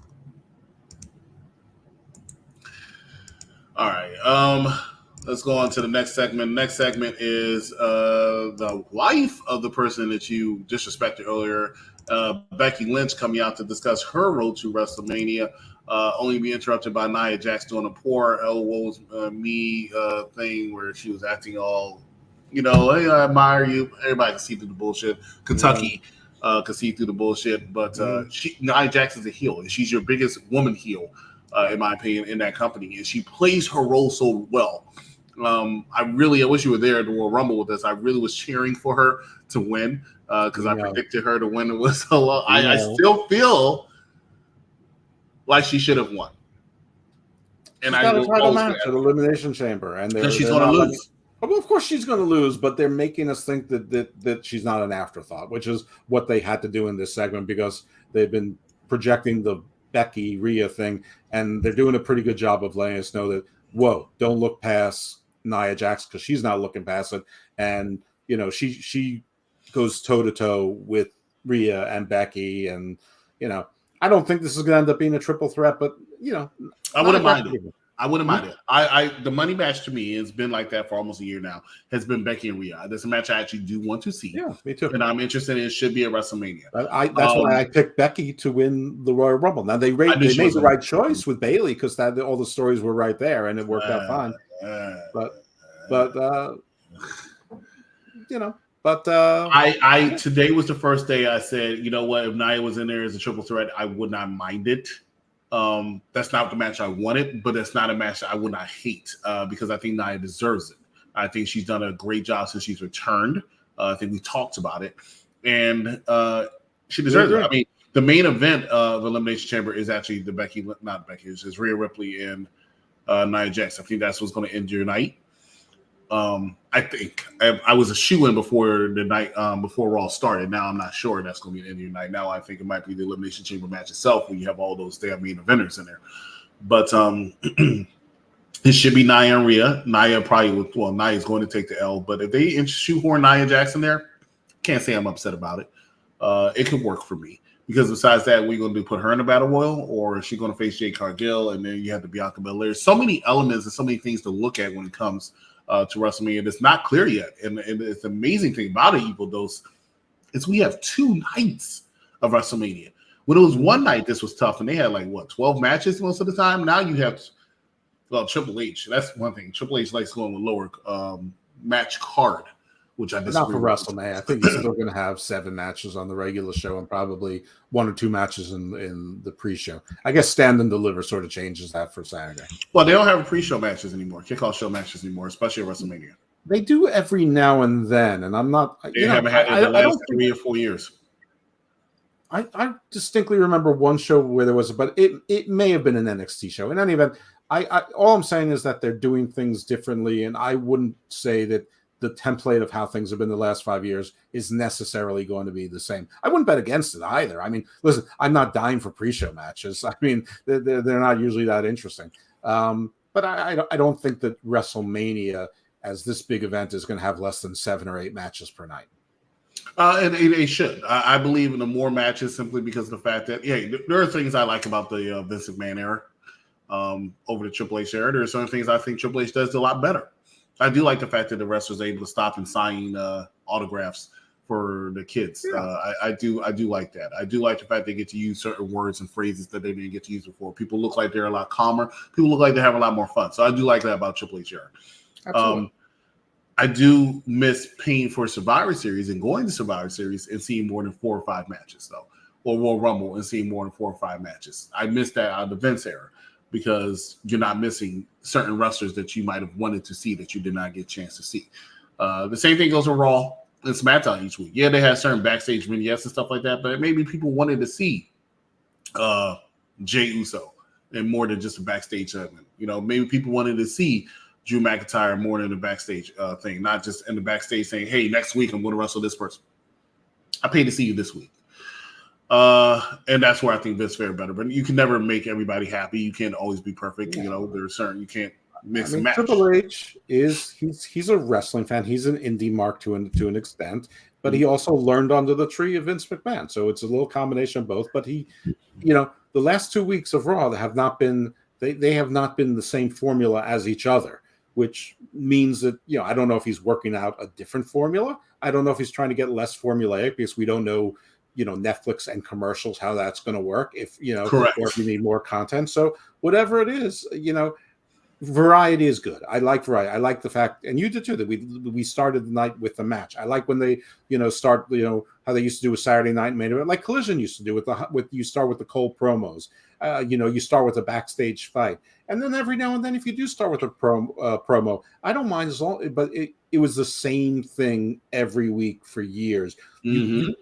All right. Let's go on to the next segment. Next segment is the wife of the person that you disrespected earlier, Becky Lynch, coming out to discuss her road to WrestleMania. Only be interrupted by Nia Jax doing a poor woes me thing where she was acting all, hey, I admire you. Everybody can see through the bullshit. Kentucky can see through the bullshit, but Nia Jax is a heel, and she's your biggest woman heel, in my opinion, in that company, and she plays her role so well. I wish you were there at the Royal Rumble with us. I really was cheering for her to win because I predicted her to win. It was so long. I still feel like she should have won. And she's got a title match at Elimination Chamber, and she's going to lose. Well, of course she's going to lose, but they're making us think that she's not an afterthought, which is what they had to do in this segment because they've been projecting the Becky Rhea thing, and they're doing a pretty good job of letting us know that, whoa, don't look past Nia Jax because she's not looking past it, and she goes toe to toe with Rhea and Becky, and I don't think this is going to end up being a triple threat, but I wouldn't mind it. I wouldn't mind it. The money match to me has been like that for almost a year now. Has been Becky and Rhea. That's a match I actually do want to see. Yeah, me too. And I'm interested in it. Should be at WrestleMania. That's why I picked Becky to win the Royal Rumble. Now they made the right choice with Bayley because all the stories were right there and it worked out fine. Today was the first day I said, you know what, if Nia was in there as a triple threat, I would not mind it. That's not the match I wanted, but it's not a match I would not hate because I think Nia deserves it. I think she's done a great job since she's returned. I think we talked about it, and she deserves it. I mean, the main event of Elimination Chamber is actually it's Rhea Ripley and Nia Jax. I think that's what's going to end your night. I think I was a shoe-in before the night before Raw started. Now I'm not sure that's going to be the end of your night. Now I think it might be the Elimination Chamber match itself when you have all those damn main eventers in there. But it should be Nia and Rhea. Nia Nia's going to take the L. But if they shoehorn Nia Jax in there, can't say I'm upset about it. It could work for me. Because besides that, we're going to put her in a battle royal, or is she going to face Jade Cargill, and then you have the Bianca Belair. So many elements and so many things to look at when it comes to WrestleMania that's not clear yet. And it's the amazing thing about it, Evil Dose, is we have 2 nights of WrestleMania. When it was one night, this was tough, and they had 12 matches most of the time. Now you have, Triple H. That's one thing. Triple H likes going with lower match card, which I disagree with. Not for WrestleMania. I think he's still going to have 7 matches on the regular show and probably 1 or 2 matches in the pre-show. I guess Stand and Deliver sort of changes that for Saturday. Well, they don't have pre-show matches anymore, kickoff show matches anymore, especially at WrestleMania. They do every now and then, and I'm not. They haven't had it in the last 3 or 4 years. I distinctly remember one show where there was, but it may have been an NXT show. In any event, all I'm saying is that they're doing things differently, and I wouldn't say that the template of how things have been the last 5 years is necessarily going to be the same. I wouldn't bet against it either. I mean, listen, I'm not dying for pre-show matches. I mean, they're not usually that interesting. But I don't think that WrestleMania as this big event is going to have less than 7 or 8 matches per night. And they should. I believe in the more matches simply because of the fact that, there are things I like about the Vince McMahon era over the Triple H era. There are certain things I think Triple H does a lot better. I do like the fact that the wrestlers are able to stop and sign autographs for the kids. I do like that. I do like the fact they get to use certain words and phrases that they didn't get to use before. People look like they're a lot calmer. People look like they have a lot more fun. So I do like that about Triple H era. Absolutely. I do miss paying for Survivor Series and going to Survivor Series and seeing more than 4 or 5 matches, though, or Royal Rumble and seeing more than 4 or 5 matches. I missed that out of the Vince era because you're not missing certain wrestlers that you might have wanted to see that you did not get a chance to see. The same thing goes with Raw and SmackDown each week. Yeah, they had certain backstage vignettes and stuff like that, but maybe people wanted to see Jey Uso and more than just a backstage segment. Maybe people wanted to see Drew McIntyre more than the backstage thing, not just in the backstage saying, hey, next week I'm going to wrestle this person. I paid to see you this week. And that's where I think Vince fared better. But you can never make everybody happy. You can't always be perfect. Yeah. There's certain you can't mix and match. Triple H he's a wrestling fan. He's an indie mark to an extent, but he also learned under the tree of Vince McMahon. So it's a little combination of both. But he, the last 2 weeks of Raw have not been they have not been the same formula as each other, which means that, I don't know if he's working out a different formula. I don't know if he's trying to get less formulaic because we don't know, Netflix and commercials, how that's going to work Correct. Or if you need more content. So whatever it is, variety is good. I like variety. I like the fact, and you did too, that we started the night with the match. I like when they, start, how they used to do a Saturday night main event, like Collision used to do with you start with the cold promos. You start with a backstage fight, and then every now and then, if you do start with a promo, I don't mind as long. But it was the same thing every week for years. Mm-hmm.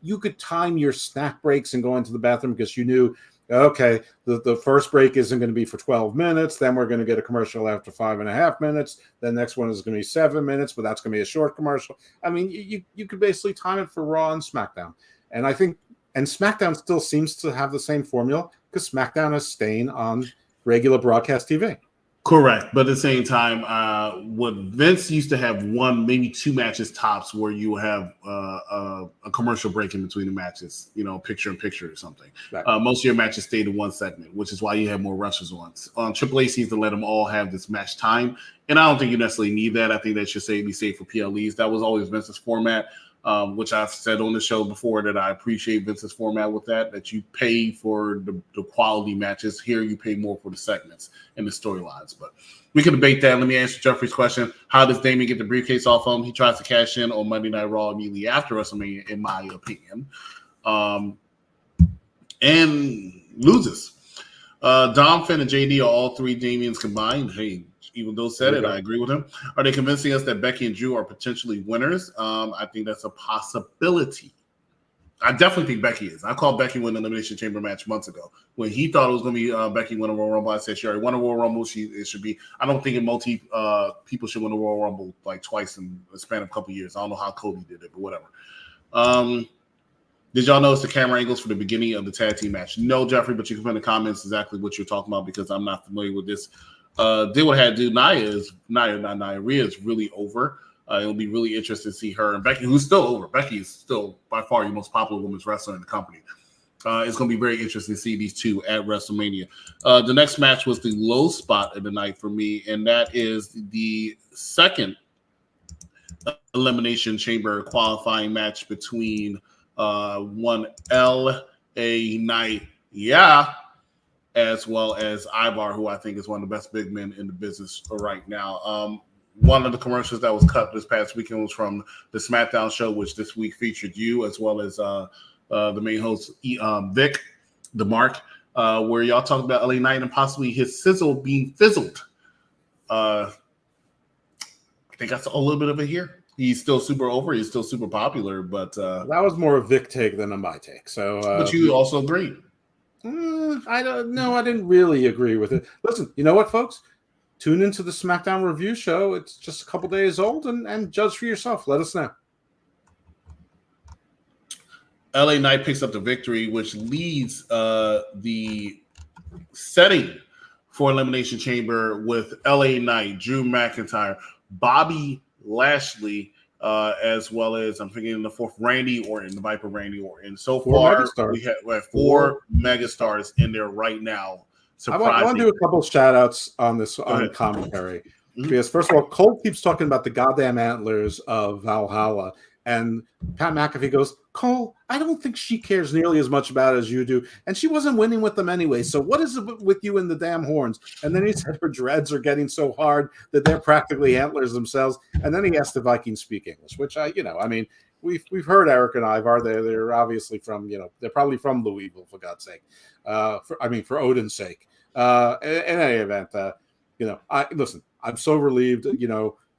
You could time your snack breaks and go into the bathroom because you knew, okay, the first break isn't going to be for 12 minutes. Then we're going to get a commercial after 5.5 minutes. The next one is going to be 7 minutes, but that's going to be a short commercial. I mean, you could basically time it for Raw and SmackDown, and I think. And SmackDown still seems to have the same formula because SmackDown is staying on regular broadcast TV. Correct, but at the same time, what Vince used to have one, maybe two matches tops, where you have a commercial break in between the matches, picture in picture or something. Right. Most of your matches stayed in one segment, which is why you have more wrestlers on. Triple H seems to let them all have this match time, and I don't think you necessarily need that. I think that should be safe for PLEs. That was always Vince's format. Which I've said on the show before that I appreciate Vince's format with that you pay for the quality matches. Here you pay more for the segments and the storylines. But we can debate that. Let me answer Jeffrey's question. How does Damien get the briefcase off him? He tries to cash in on Monday Night Raw immediately after WrestleMania, in my opinion, and loses. Dom, Finn, and JD are all three Damien's combined. Hey, even though said it, I agree with him. Are they convincing us that Becky and Drew are potentially winners? I think that's a possibility. I definitely think Becky is. I called Becky win the Elimination Chamber match months ago. When he thought it was going to be Becky win a Royal Rumble, I said she already won a Royal Rumble. It should be. I don't think people should win a Royal Rumble like twice in the span of a couple of years. I don't know how Cody did it, but whatever. Did y'all notice the camera angles for the beginning of the tag team match? No, Jeffrey, but you can put in the comments exactly what you're talking about because I'm not familiar with this. Did what I had to do. Rhea is really over. It'll be really interesting to see her and Becky, who's still over. Becky is still by far the most popular women's wrestler in the company. It's going to be very interesting to see these two at WrestleMania. The next match was the low spot of the night for me, and that is the second Elimination Chamber qualifying match between one L.A. Knight, as well as Ivar, who I think is one of the best big men in the business right now. One of the commercials that was cut this past weekend was from the SmackDown show, which this week featured you, as well as the main host, Vic, the Mark, where y'all talked about LA Knight and possibly his sizzle being fizzled. I think that's a little bit of it here. He's still super over. He's still super popular, but that was more a Vic take than a my take. So, but you also agreed. I don't know. I didn't really agree with it. Listen, you know what, folks? Tune into the SmackDown review show. It's just a couple days old, and judge for yourself. Let us know. LA Knight picks up the victory, which leads the setting for Elimination Chamber with LA Knight, Drew McIntyre, Bobby Lashley, as well as I'm thinking in the fourth, Randy Orton, the Viper Randy Orton. So far, we have four megastars in there right now. I want to do a couple shout outs on this on commentary. Because first of all, Cole keeps talking about the goddamn antlers of Valhalla. And Pat McAfee goes, Cole, I don't think she cares nearly as much about it as you do. And she wasn't winning with them anyway. So what is it with you and the damn horns? And then he said her dreads are getting so hard that they're practically antlers themselves. And then he asked the Vikings speak English, which we've heard Eric and Ivar. They're obviously from, they're probably from Louisville, for God's sake. For Odin's sake. In any event, listen, I'm so relieved,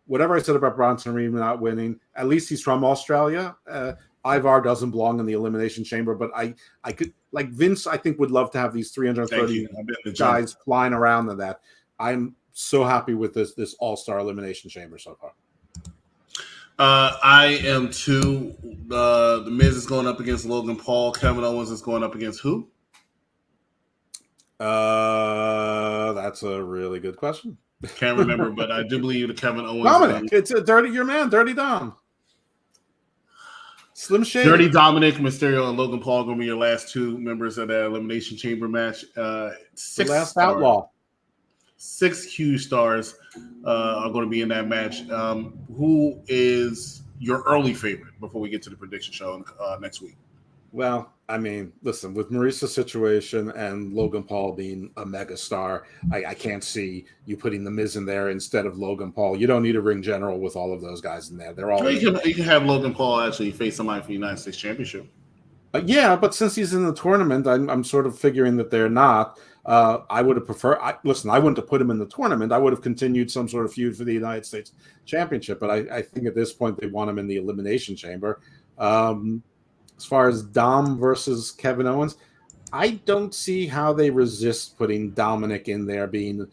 whatever I said about Bronson Reed not winning, at least he's from Australia. Ivar doesn't belong in the Elimination Chamber, but I could, like Vince, I think would love to have these 330 guys flying around in that. I'm so happy with this All-Star Elimination Chamber so far. I am too. The Miz is going up against Logan Paul. Kevin Owens is going up against who? That's a really good question. Can't remember, but I do believe that Kevin Owens. Dominic, it's a your man, Dirty Dom. Slim Shady. Dirty Dominic, Mysterio, and Logan Paul are going to be your last two members of that Elimination Chamber match. Outlaw. 6 huge stars are going to be in that match. Who is your early favorite before we get to the prediction show next week? Well, I mean, listen, with Maurice's situation and Logan Paul being a megastar, I can't see you putting the Miz in there instead of Logan Paul. You don't need a ring general with all of those guys in there. They're all. You can have Logan Paul actually face somebody for the United States Championship. Yeah, but since he's in the tournament, I'm sort of figuring that they're not. I would have preferred. I wouldn't have put him in the tournament. I would have continued some sort of feud for the United States Championship. But I think at this point they want him in the Elimination Chamber. As far as Dom versus Kevin Owens, I don't see how they resist putting Dominic in there being,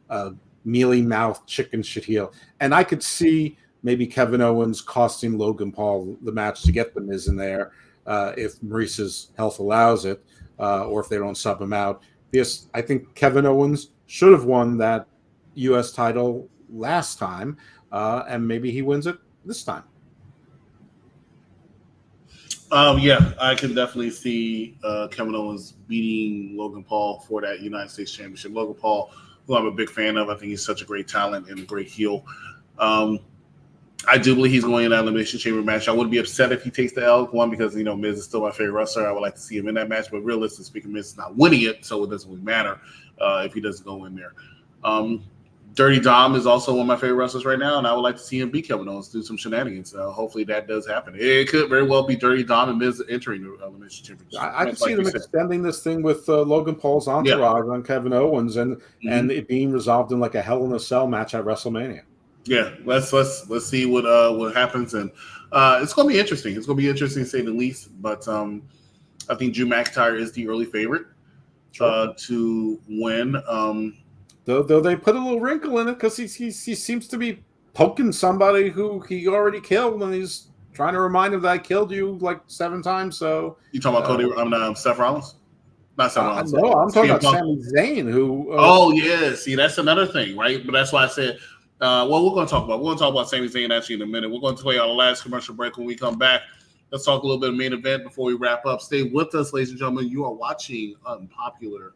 a mealy-mouthed chicken shit heel. And I could see maybe Kevin Owens costing Logan Paul the match to get the Miz in there if Maurice's health allows it, or if they don't sub him out. Because I think Kevin Owens should have won that U.S. title last time, and maybe he wins it this time. Yeah, I can definitely see Kevin Owens beating Logan Paul for that United States Championship. Logan Paul, who I'm a big fan of, I think he's such a great talent and a great heel. I do believe he's going in that Elimination Chamber match. I wouldn't be upset if he takes the L, one, because, Miz is still my favorite wrestler. I would like to see him in that match, but realistically speaking, Miz is not winning it, so it doesn't really matter if he doesn't go in there. Dirty Dom is also one of my favorite wrestlers right now, and I would like to see him beat Kevin Owens, do some shenanigans. Hopefully that does happen. It could very well be Dirty Dom and Miz entering the Elimination Chamber. I can see them extending this thing with Logan Paul's entourage on Kevin Owens and it being resolved in like a Hell in a Cell match at WrestleMania. Yeah, let's see what happens, and it's going to be interesting. It's going to be interesting to say the least. But I think Drew McIntyre is the early favorite to win. Though they put a little wrinkle in it because he seems to be poking somebody who he already killed, and he's trying to remind him that I killed you like 7 times. So you talking about Cody? Seth Rollins? Not Seth Rollins. No, I'm talking about Sami Zayn. Who? Oh yeah, see that's another thing, right? But that's why I said. Well, we're going to talk about Sami Zayn actually in a minute. We're going to play our last commercial break. When we come back, let's talk a little bit of main event before we wrap up. Stay with us, ladies and gentlemen. You are watching Unpopular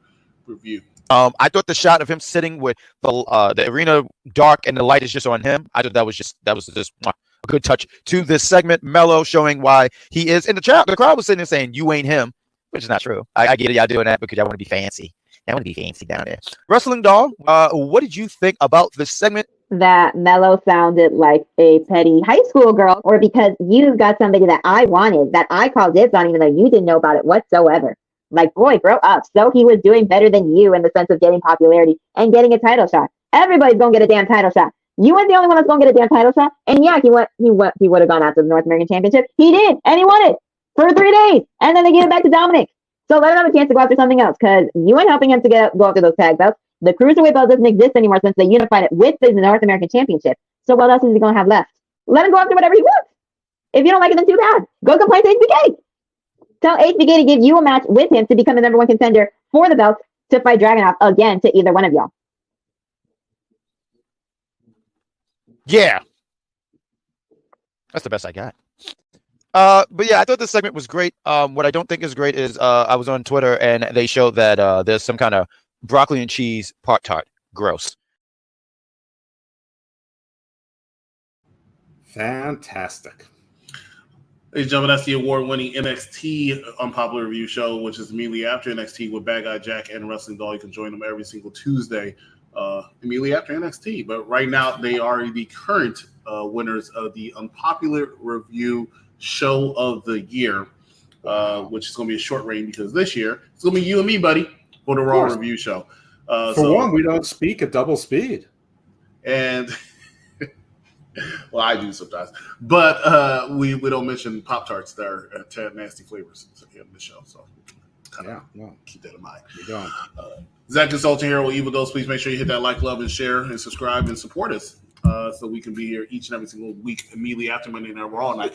Review. I thought the shot of him sitting with the arena dark and the light is just on him. I thought that was just a good touch to this segment. Mello showing why he is in the crowd. The crowd was sitting there saying, "You ain't him," which is not true. I get it. Y'all doing that because y'all want to be fancy. I want to be fancy down there. Wrestling Doll, what did you think about this segment? That Mello sounded like a petty high school girl, or because you got somebody that I wanted, that I called dibs on, even though you didn't know about it whatsoever. Like, boy, grow up. So he was doing better than you in the sense of getting popularity and getting a title shot. Everybody's gonna get a damn title shot. You weren't the only one that's gonna get a damn title shot. And yeah, he would have gone after the North American Championship. He did, and he won it for 3 days, and then they gave it back to Dominic. So let him have a chance to go after something else, because you ain't helping him to go after those tag belts. The Cruiserweight belt doesn't exist anymore since they unified it with the North American Championship. So what else is he going to have left? Let him go after whatever he wants. If you don't like it, then too bad. Go complain to HBK. Tell HBK to give you a match with him to become the #1 contender for the belt to fight Dragunov again to either one of y'all. Yeah. That's the best I got. But yeah, I thought this segment was great. What I don't think is great is I was on Twitter and they showed that there's some kind of broccoli and cheese Pop-Tart. Gross. Fantastic. Ladies and gentlemen, that's the award-winning NXT Unpopular Review show, which is immediately after NXT with Bad Guy Jack and Wrestling Doll. You can join them every single Tuesday immediately after NXT. But right now, they are the current winners of the Unpopular Review Show of the Year, which is going to be a short reign because this year it's going to be you and me, buddy, for the Raw Review Show. For one, we don't speak at double speed. And, well, I do sometimes. But we don't mention Pop-Tarts that are nasty flavors in the show. So keep that in mind. We don't. Zach Consulting here with Evil Dose. Please make sure you hit that like, love, and share, and subscribe, and support us. So we can be here each and every single week immediately after Monday Night Raw. And I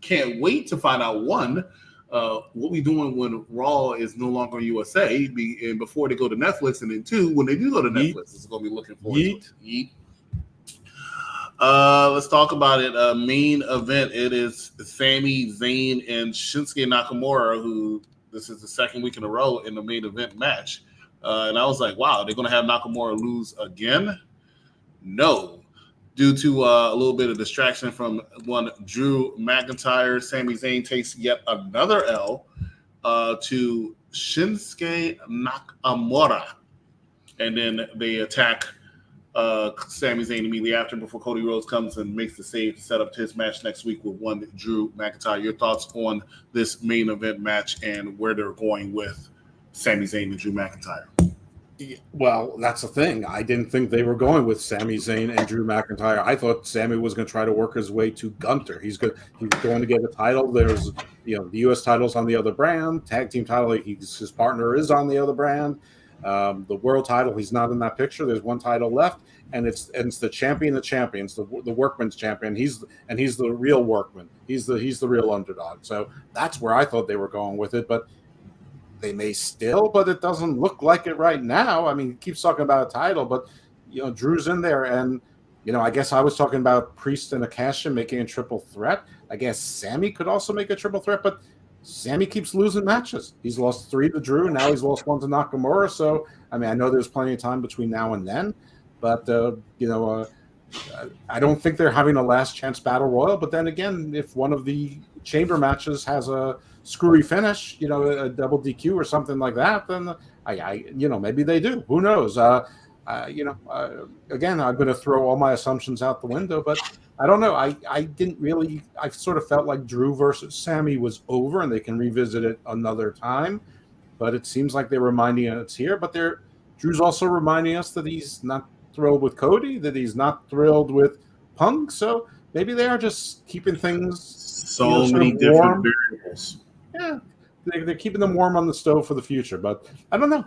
can't wait to find out, one, what we doing when Raw is no longer on USA, and before they go to Netflix, and then 2, when they do go to Netflix, it's going to be looking forward to it. Let's talk about it. Main event. It is Sami, Zayn, and Shinsuke Nakamura, who this is the second week in a row in the main event match. And I was like, wow, they're going to have Nakamura lose again? No, due to a little bit of distraction from one Drew McIntyre. Sami Zayn takes yet another L to Shinsuke Nakamura. And then they attack Sami Zayn immediately after, before Cody Rhodes comes and makes the save to set up his match next week with one Drew McIntyre. Your thoughts on this main event match and where they're going with Sami Zayn and Drew McIntyre? Well, that's the thing. I didn't think they were going with Sami Zayn and Drew McIntyre. I thought Sami was going to try to work his way to Gunther. He's going to get a title. There's, the U.S. title's on the other brand. Tag team title, his partner is on the other brand. The world title, he's not in that picture. There's one title left, and it's the champion of champions, the workman's champion. He's the real workman. He's the real underdog. So that's where I thought they were going with it, but They may still, but it doesn't look like it right now. I mean, he keeps talking about a title, but Drew's in there, and I guess I was talking about Priest and Akasha making a triple threat. I guess Sami could also make a triple threat, but Sami keeps losing matches. He's lost 3 to Drew, now he's lost 1 to Nakamura. So, I mean, I know there's plenty of time between now and then, but I don't think they're having a last chance battle royal. But then again, if one of the chamber matches has a screwy finish, a double DQ or something like that, then maybe they do. Who knows? Again, I'm going to throw all my assumptions out the window, but I don't know. I sort of felt like Drew versus Sami was over and they can revisit it another time, but it seems like they're reminding us here, but Drew's also reminding us that he's not thrilled with Cody, that he's not thrilled with Punk, so maybe they are just keeping things so many different variables. Yeah, they're keeping them warm on the stove for the future, but I don't know.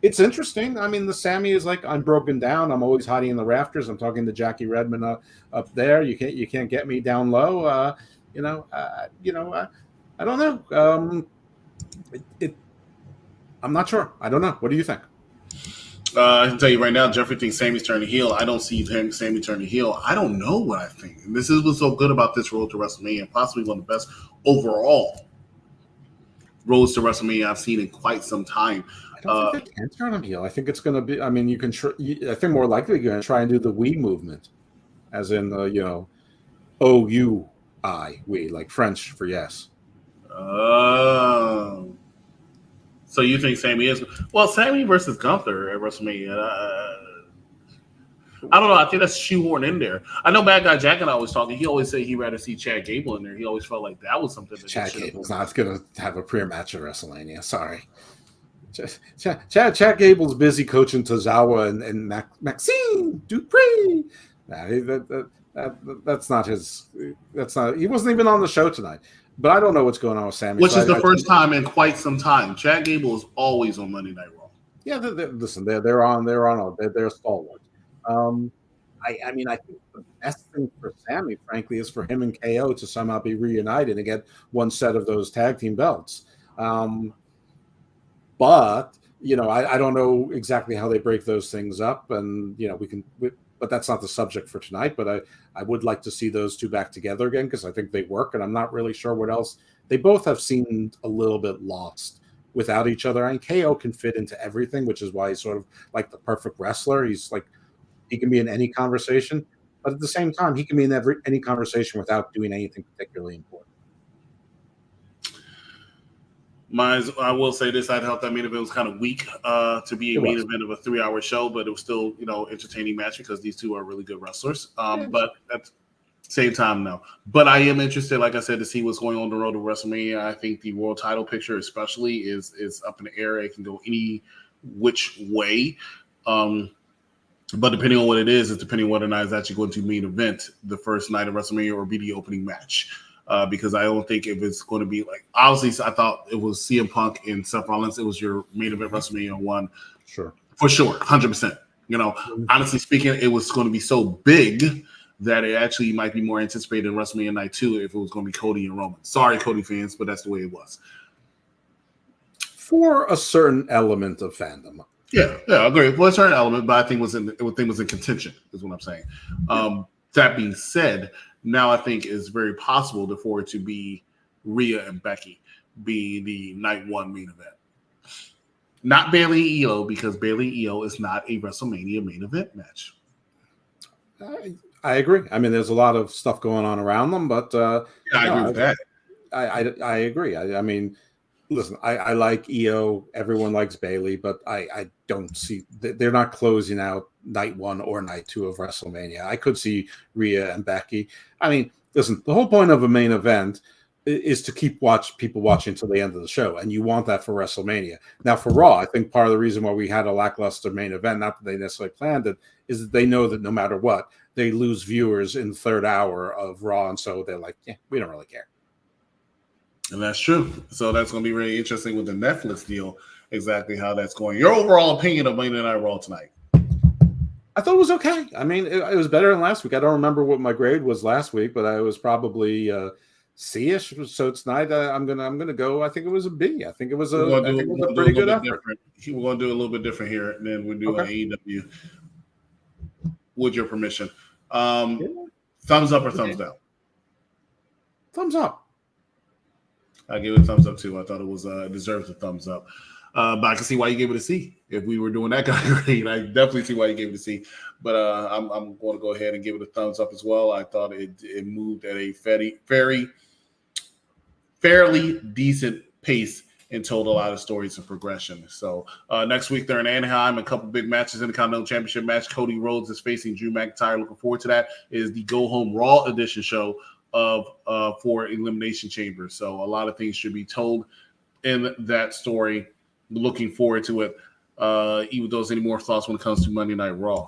It's interesting. I mean, the Sami is like, I'm broken down. I'm always hiding in the rafters. I'm talking to Jackie Redmond up there. You can't get me down low. I don't know. I'm not sure. I don't know. What do you think? I can tell you right now, Jeffrey thinks Sami's turning heel. I don't see Sami turning heel. I don't know what I think. And this is what's so good about this road to WrestleMania, possibly one of the best overall roads to WrestleMania I've seen in quite some time. I don't think they can turn him heel. I think it's going to be. I mean, you can. I think more likely you're going to try and do the "we" movement, as in O-U-I, we, like French for yes. Oh. So you think Sami is Sami versus Gunther at WrestleMania? I don't know. I think that's shoehorned in there. I know Bad Guy Jack and I was talking. He always said he'd rather see Chad Gable in there. He always felt like that was something that Chad Gable's not going to have a pre-match at WrestleMania. Sorry. Chad Gable's busy coaching Tozawa and Maxine Dupree. That's not his. That's not. He wasn't even on the show tonight. But I don't know what's going on with Sami. Which is the first time in quite some time. Chad Gable is always on Monday Night Raw. Yeah, listen, they're on. They're stalwart. I mean, I think the best thing for Sami, frankly, is for him and KO to somehow be reunited and get one set of those tag team belts. But I don't know exactly how they break those things up, and but that's not the subject for tonight. But I would like to see those two back together again because I think they work, and I'm not really sure what else. They both have seemed a little bit lost without each other. And KO can fit into everything, which is why he's sort of like the perfect wrestler. He's like, he can be in any conversation, but at the same time, he can be in any conversation without doing anything particularly important. I will say this: I thought that main event was kind of weak to be a main event of a 3-hour show, but it was still, entertaining match because these two are really good wrestlers. But at the same time, no. But I am interested, like I said, to see what's going on the road to WrestleMania. I think the world title picture, especially, is up in the air. It can go any which way. But depending on what it is, it's depending on whether or not it's actually going to main event the first night of WrestleMania or be the opening match. Because I don't think if it's going to be like, obviously, I thought it was CM Punk and Seth Rollins. It was your main event WrestleMania 1. Sure. For sure. 100%. Honestly speaking, it was going to be so big that it actually might be more anticipated in WrestleMania Night 2 if it was going to be Cody and Roman. Sorry, Cody fans, but that's the way it was. For a certain element of fandom. Yeah, I agree. Well, a certain element, but I think was in contention, is what I'm saying. That being said, now I think it's very possible for it to be Rhea and Becky be the night 1 main event. Not Bayley Io, because Bayley Io is not a WrestleMania main event match. I agree. I mean, there's a lot of stuff going on around them, but I agree with that. I agree. I mean, listen, I like Io. Everyone likes Bayley, but I don't see they're not closing out night 1 or night 2 of WrestleMania. I could see Rhea and Becky. I mean, listen, the whole point of a main event is to keep people watching until the end of the show, and you want that for WrestleMania. Now, for Raw, I think part of the reason why we had a lackluster main event, not that they necessarily planned it, is that they know that no matter what, they lose viewers in the 3rd hour of Raw, and so they're like, yeah, we don't really care. And that's true. So that's going to be really interesting with the Netflix deal, exactly how that's going. Your overall opinion of Monday Night Raw tonight? I thought it was okay. I mean, it was better than last week. I don't remember what my grade was last week, but I was probably C-ish. So tonight I'm gonna go. I think it was a B. I think it was a We're gonna do pretty good a effort. little bit different. We're gonna do a little bit different here than we do on AEW. With your permission, thumbs up or thumbs down? Thumbs up. I give it a thumbs up too. I thought it was deserves a thumbs up. But I can see why you gave it a C. If we were doing that kind of grade, I definitely see why you gave it a C. But I'm going to go ahead and give it a thumbs up as well. I thought it moved at a fairly decent pace and told a lot of stories and progression. So next week they're in Anaheim, a couple big matches in the Continental Championship match. Cody Rhodes is facing Drew McIntyre. Looking forward to that. It is the Go Home Raw edition show of for Elimination Chamber. So a lot of things should be told in that story. Looking forward to it. Even those any more thoughts when it comes to Monday Night Raw?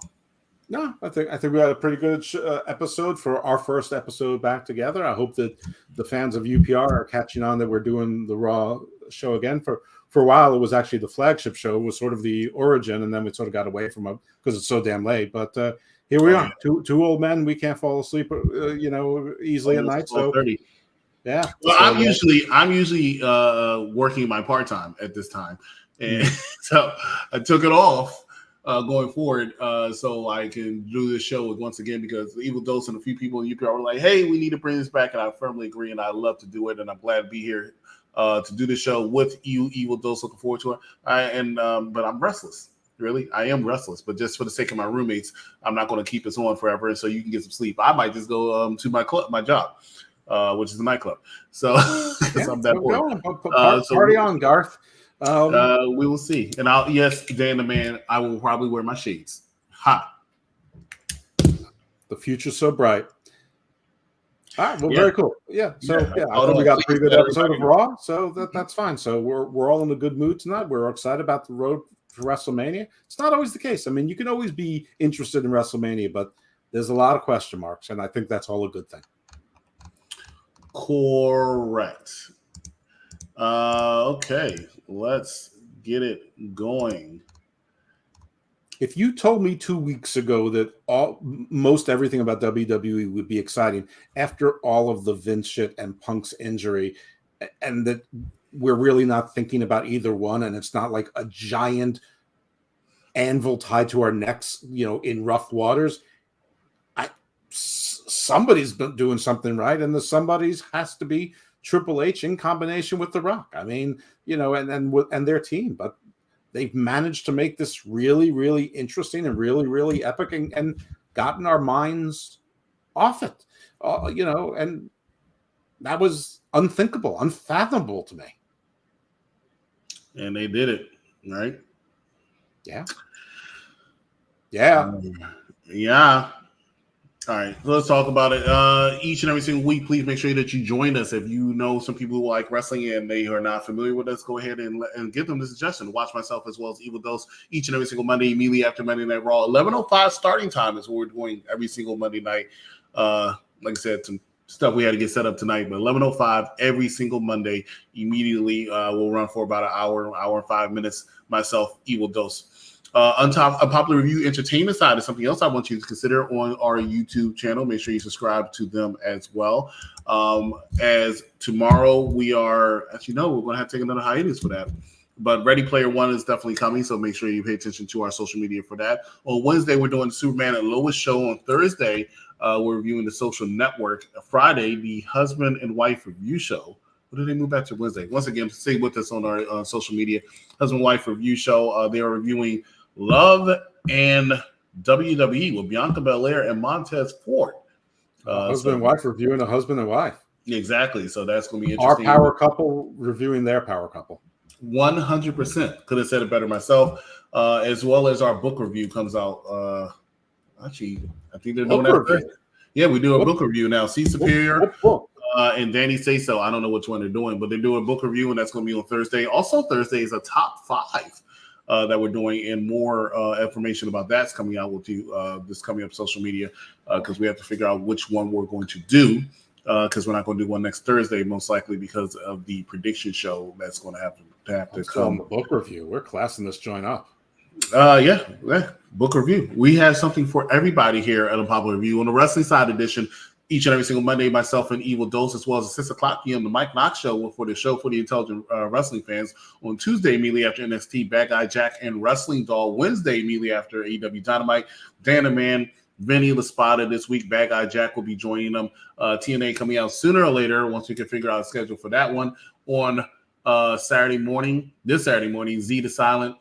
No, I think we had a pretty good episode for our first episode back together. I hope that the fans of UPR are catching on that we're doing the Raw show again. For a while, it was actually the flagship show. It was sort of the origin, and then we sort of got away from it because it's so damn late. But here we are, two old men. We can't fall asleep, easily at night. So 30. Yeah. Well, so, I'm usually working my part time at this time, and so I took it off going forward so I can do this show once again because Evil Dose and a few people in UPR were like, "Hey, we need to bring this back," and I firmly agree, and I love to do it, and I'm glad to be here to do the show with you, Evil Dose. Looking forward to it, but I'm restless. Really, I am restless, but just for the sake of my roommates, I'm not going to keep this on forever, so you can get some sleep. I might just go to my job. Which is a nightclub. So I'm that bored. Party on, Garth. We will see. And Dan the Man, I will probably wear my shades. Ha. The future's so bright. All right, well, very cool. Yeah. So I think we got a pretty good episode of Raw. So that's fine. So we're all in a good mood tonight. We're excited about the road for WrestleMania. It's not always the case. I mean, you can always be interested in WrestleMania, but there's a lot of question marks, and I think that's all a good thing. Correct. Okay, let's get it going. If you told me 2 weeks ago that most everything about WWE would be exciting after all of the Vince shit and Punk's injury, and that we're really not thinking about either one, and it's not like a giant anvil tied to our necks, in rough waters, somebody's been doing something right, and the somebody's has to be Triple H in combination with The Rock. I mean, and their team, but they've managed to make this really, really interesting and really, really epic, and gotten our minds off it. And that was unthinkable, unfathomable to me. And they did it, right? Yeah. Yeah. All right, so let's talk about it. Each and every single week, please make sure that you join us. If you know some people who like wrestling and they are not familiar with us, go ahead and give them the suggestion. Watch myself as well as Evil Dose each and every single Monday, immediately after Monday Night Raw. 11:05 starting time is what we're doing every single Monday night. Like I said, some stuff we had to get set up tonight, but 11:05 every single Monday. Immediately, we'll run for about an hour and 5 minutes. Myself, Evil Dose. Unpopular Review Entertainment side is something else I want you to consider on our YouTube channel. Make sure you subscribe to them as well. As tomorrow we are, as you know, we're going to have to take another hiatus for that. But Ready Player One is definitely coming, so make sure you pay attention to our social media for that. On Wednesday, we're doing the Superman and Lois show. On Thursday, we're reviewing the Social Network. Friday, the Husband and Wife Review show. What did they move back to Wednesday? Once again, stay with us on our social media. Husband and Wife Review show. They are reviewing Love and WWE with Bianca Belair and Montez Ford. Husband and wife reviewing a husband and wife. Exactly. So that's going to be interesting. Our power couple reviewing their power couple. 100%. Could have said it better myself. As well as our book review comes out. Actually, I think they're doing that. Yeah, we do a book review now. See Superior and Danny Say So. I don't know which one they're doing, but they're doing a book review, and that's going to be on Thursday. Also, Thursday is a top 5. That we're doing, and more information about that's coming out with you. This coming up social media because we have to figure out which one we're going to do because we're not going to do one next Thursday, most likely because of the prediction show that's going to have to come. The book review. We're classing this joint up. Yeah, book review. We have something for everybody here at Unpopular Review on the Wrestling Side Edition. each and every single Monday, myself and Evil Dose, as well as at 6 o'clock p.m. the Mike Knox Show for the show for the intelligent wrestling fans. On Tuesday, immediately after NXT, Bad Guy Jack and Wrestling Doll. Wednesday, immediately after AEW Dynamite, Dan and Man, Vinny LaSpada. This week, Bad Guy Jack will be joining them. TNA coming out sooner or later once we can figure out a schedule for that one. On Saturday morning, Z the Silent,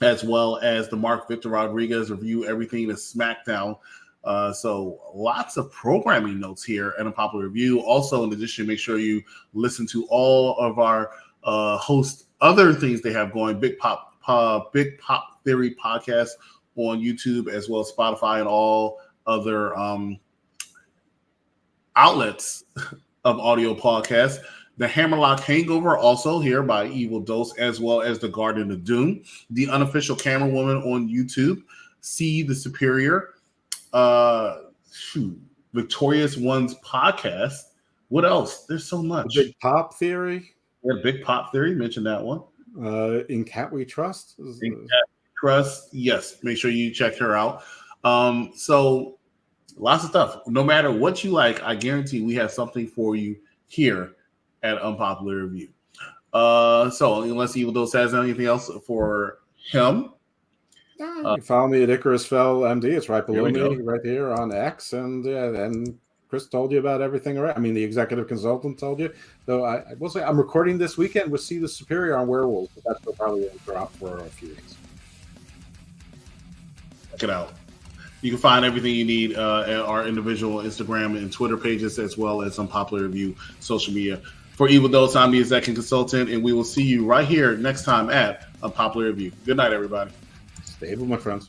as well as the Mark Victor Rodriguez review everything to SmackDown. So lots of programming notes here and a popular review. Also, in addition, make sure you listen to all of our hosts' other things they have going. Big Pop Theory podcast on YouTube, as well as Spotify and all other outlets of audio podcasts. The Hammerlock Hangover, also here by Evil Dose, as well as the Garden of Doom. The Unofficial Camera Woman on YouTube. See the Superior. Victorious One's podcast. What else? There's so much. Big Pop Theory. Yeah, Big Pop Theory. Mentioned that one. In Cat We Trust. In Cat We Trust. Yes. Make sure you check her out. So lots of stuff. No matter what you like, I guarantee we have something for you here at Unpopular Review. So unless Evil Dose has anything else for him. You can follow me at Icarus Fell MD. It's right below me, go. right here on X. And and Chris told you about everything. I mean, the executive consultant told you. So I will say I'm recording this weekend with See the Superior on Werewolves, but that's probably going to drop for a few days. Check it out. You can find everything you need at our individual Instagram and Twitter pages, as well as Unpopular Review social media. For Evil Dose, I'm the executive consultant, and we will see you right here next time at Unpopular Review. Good night, everybody. Stay able, my friends.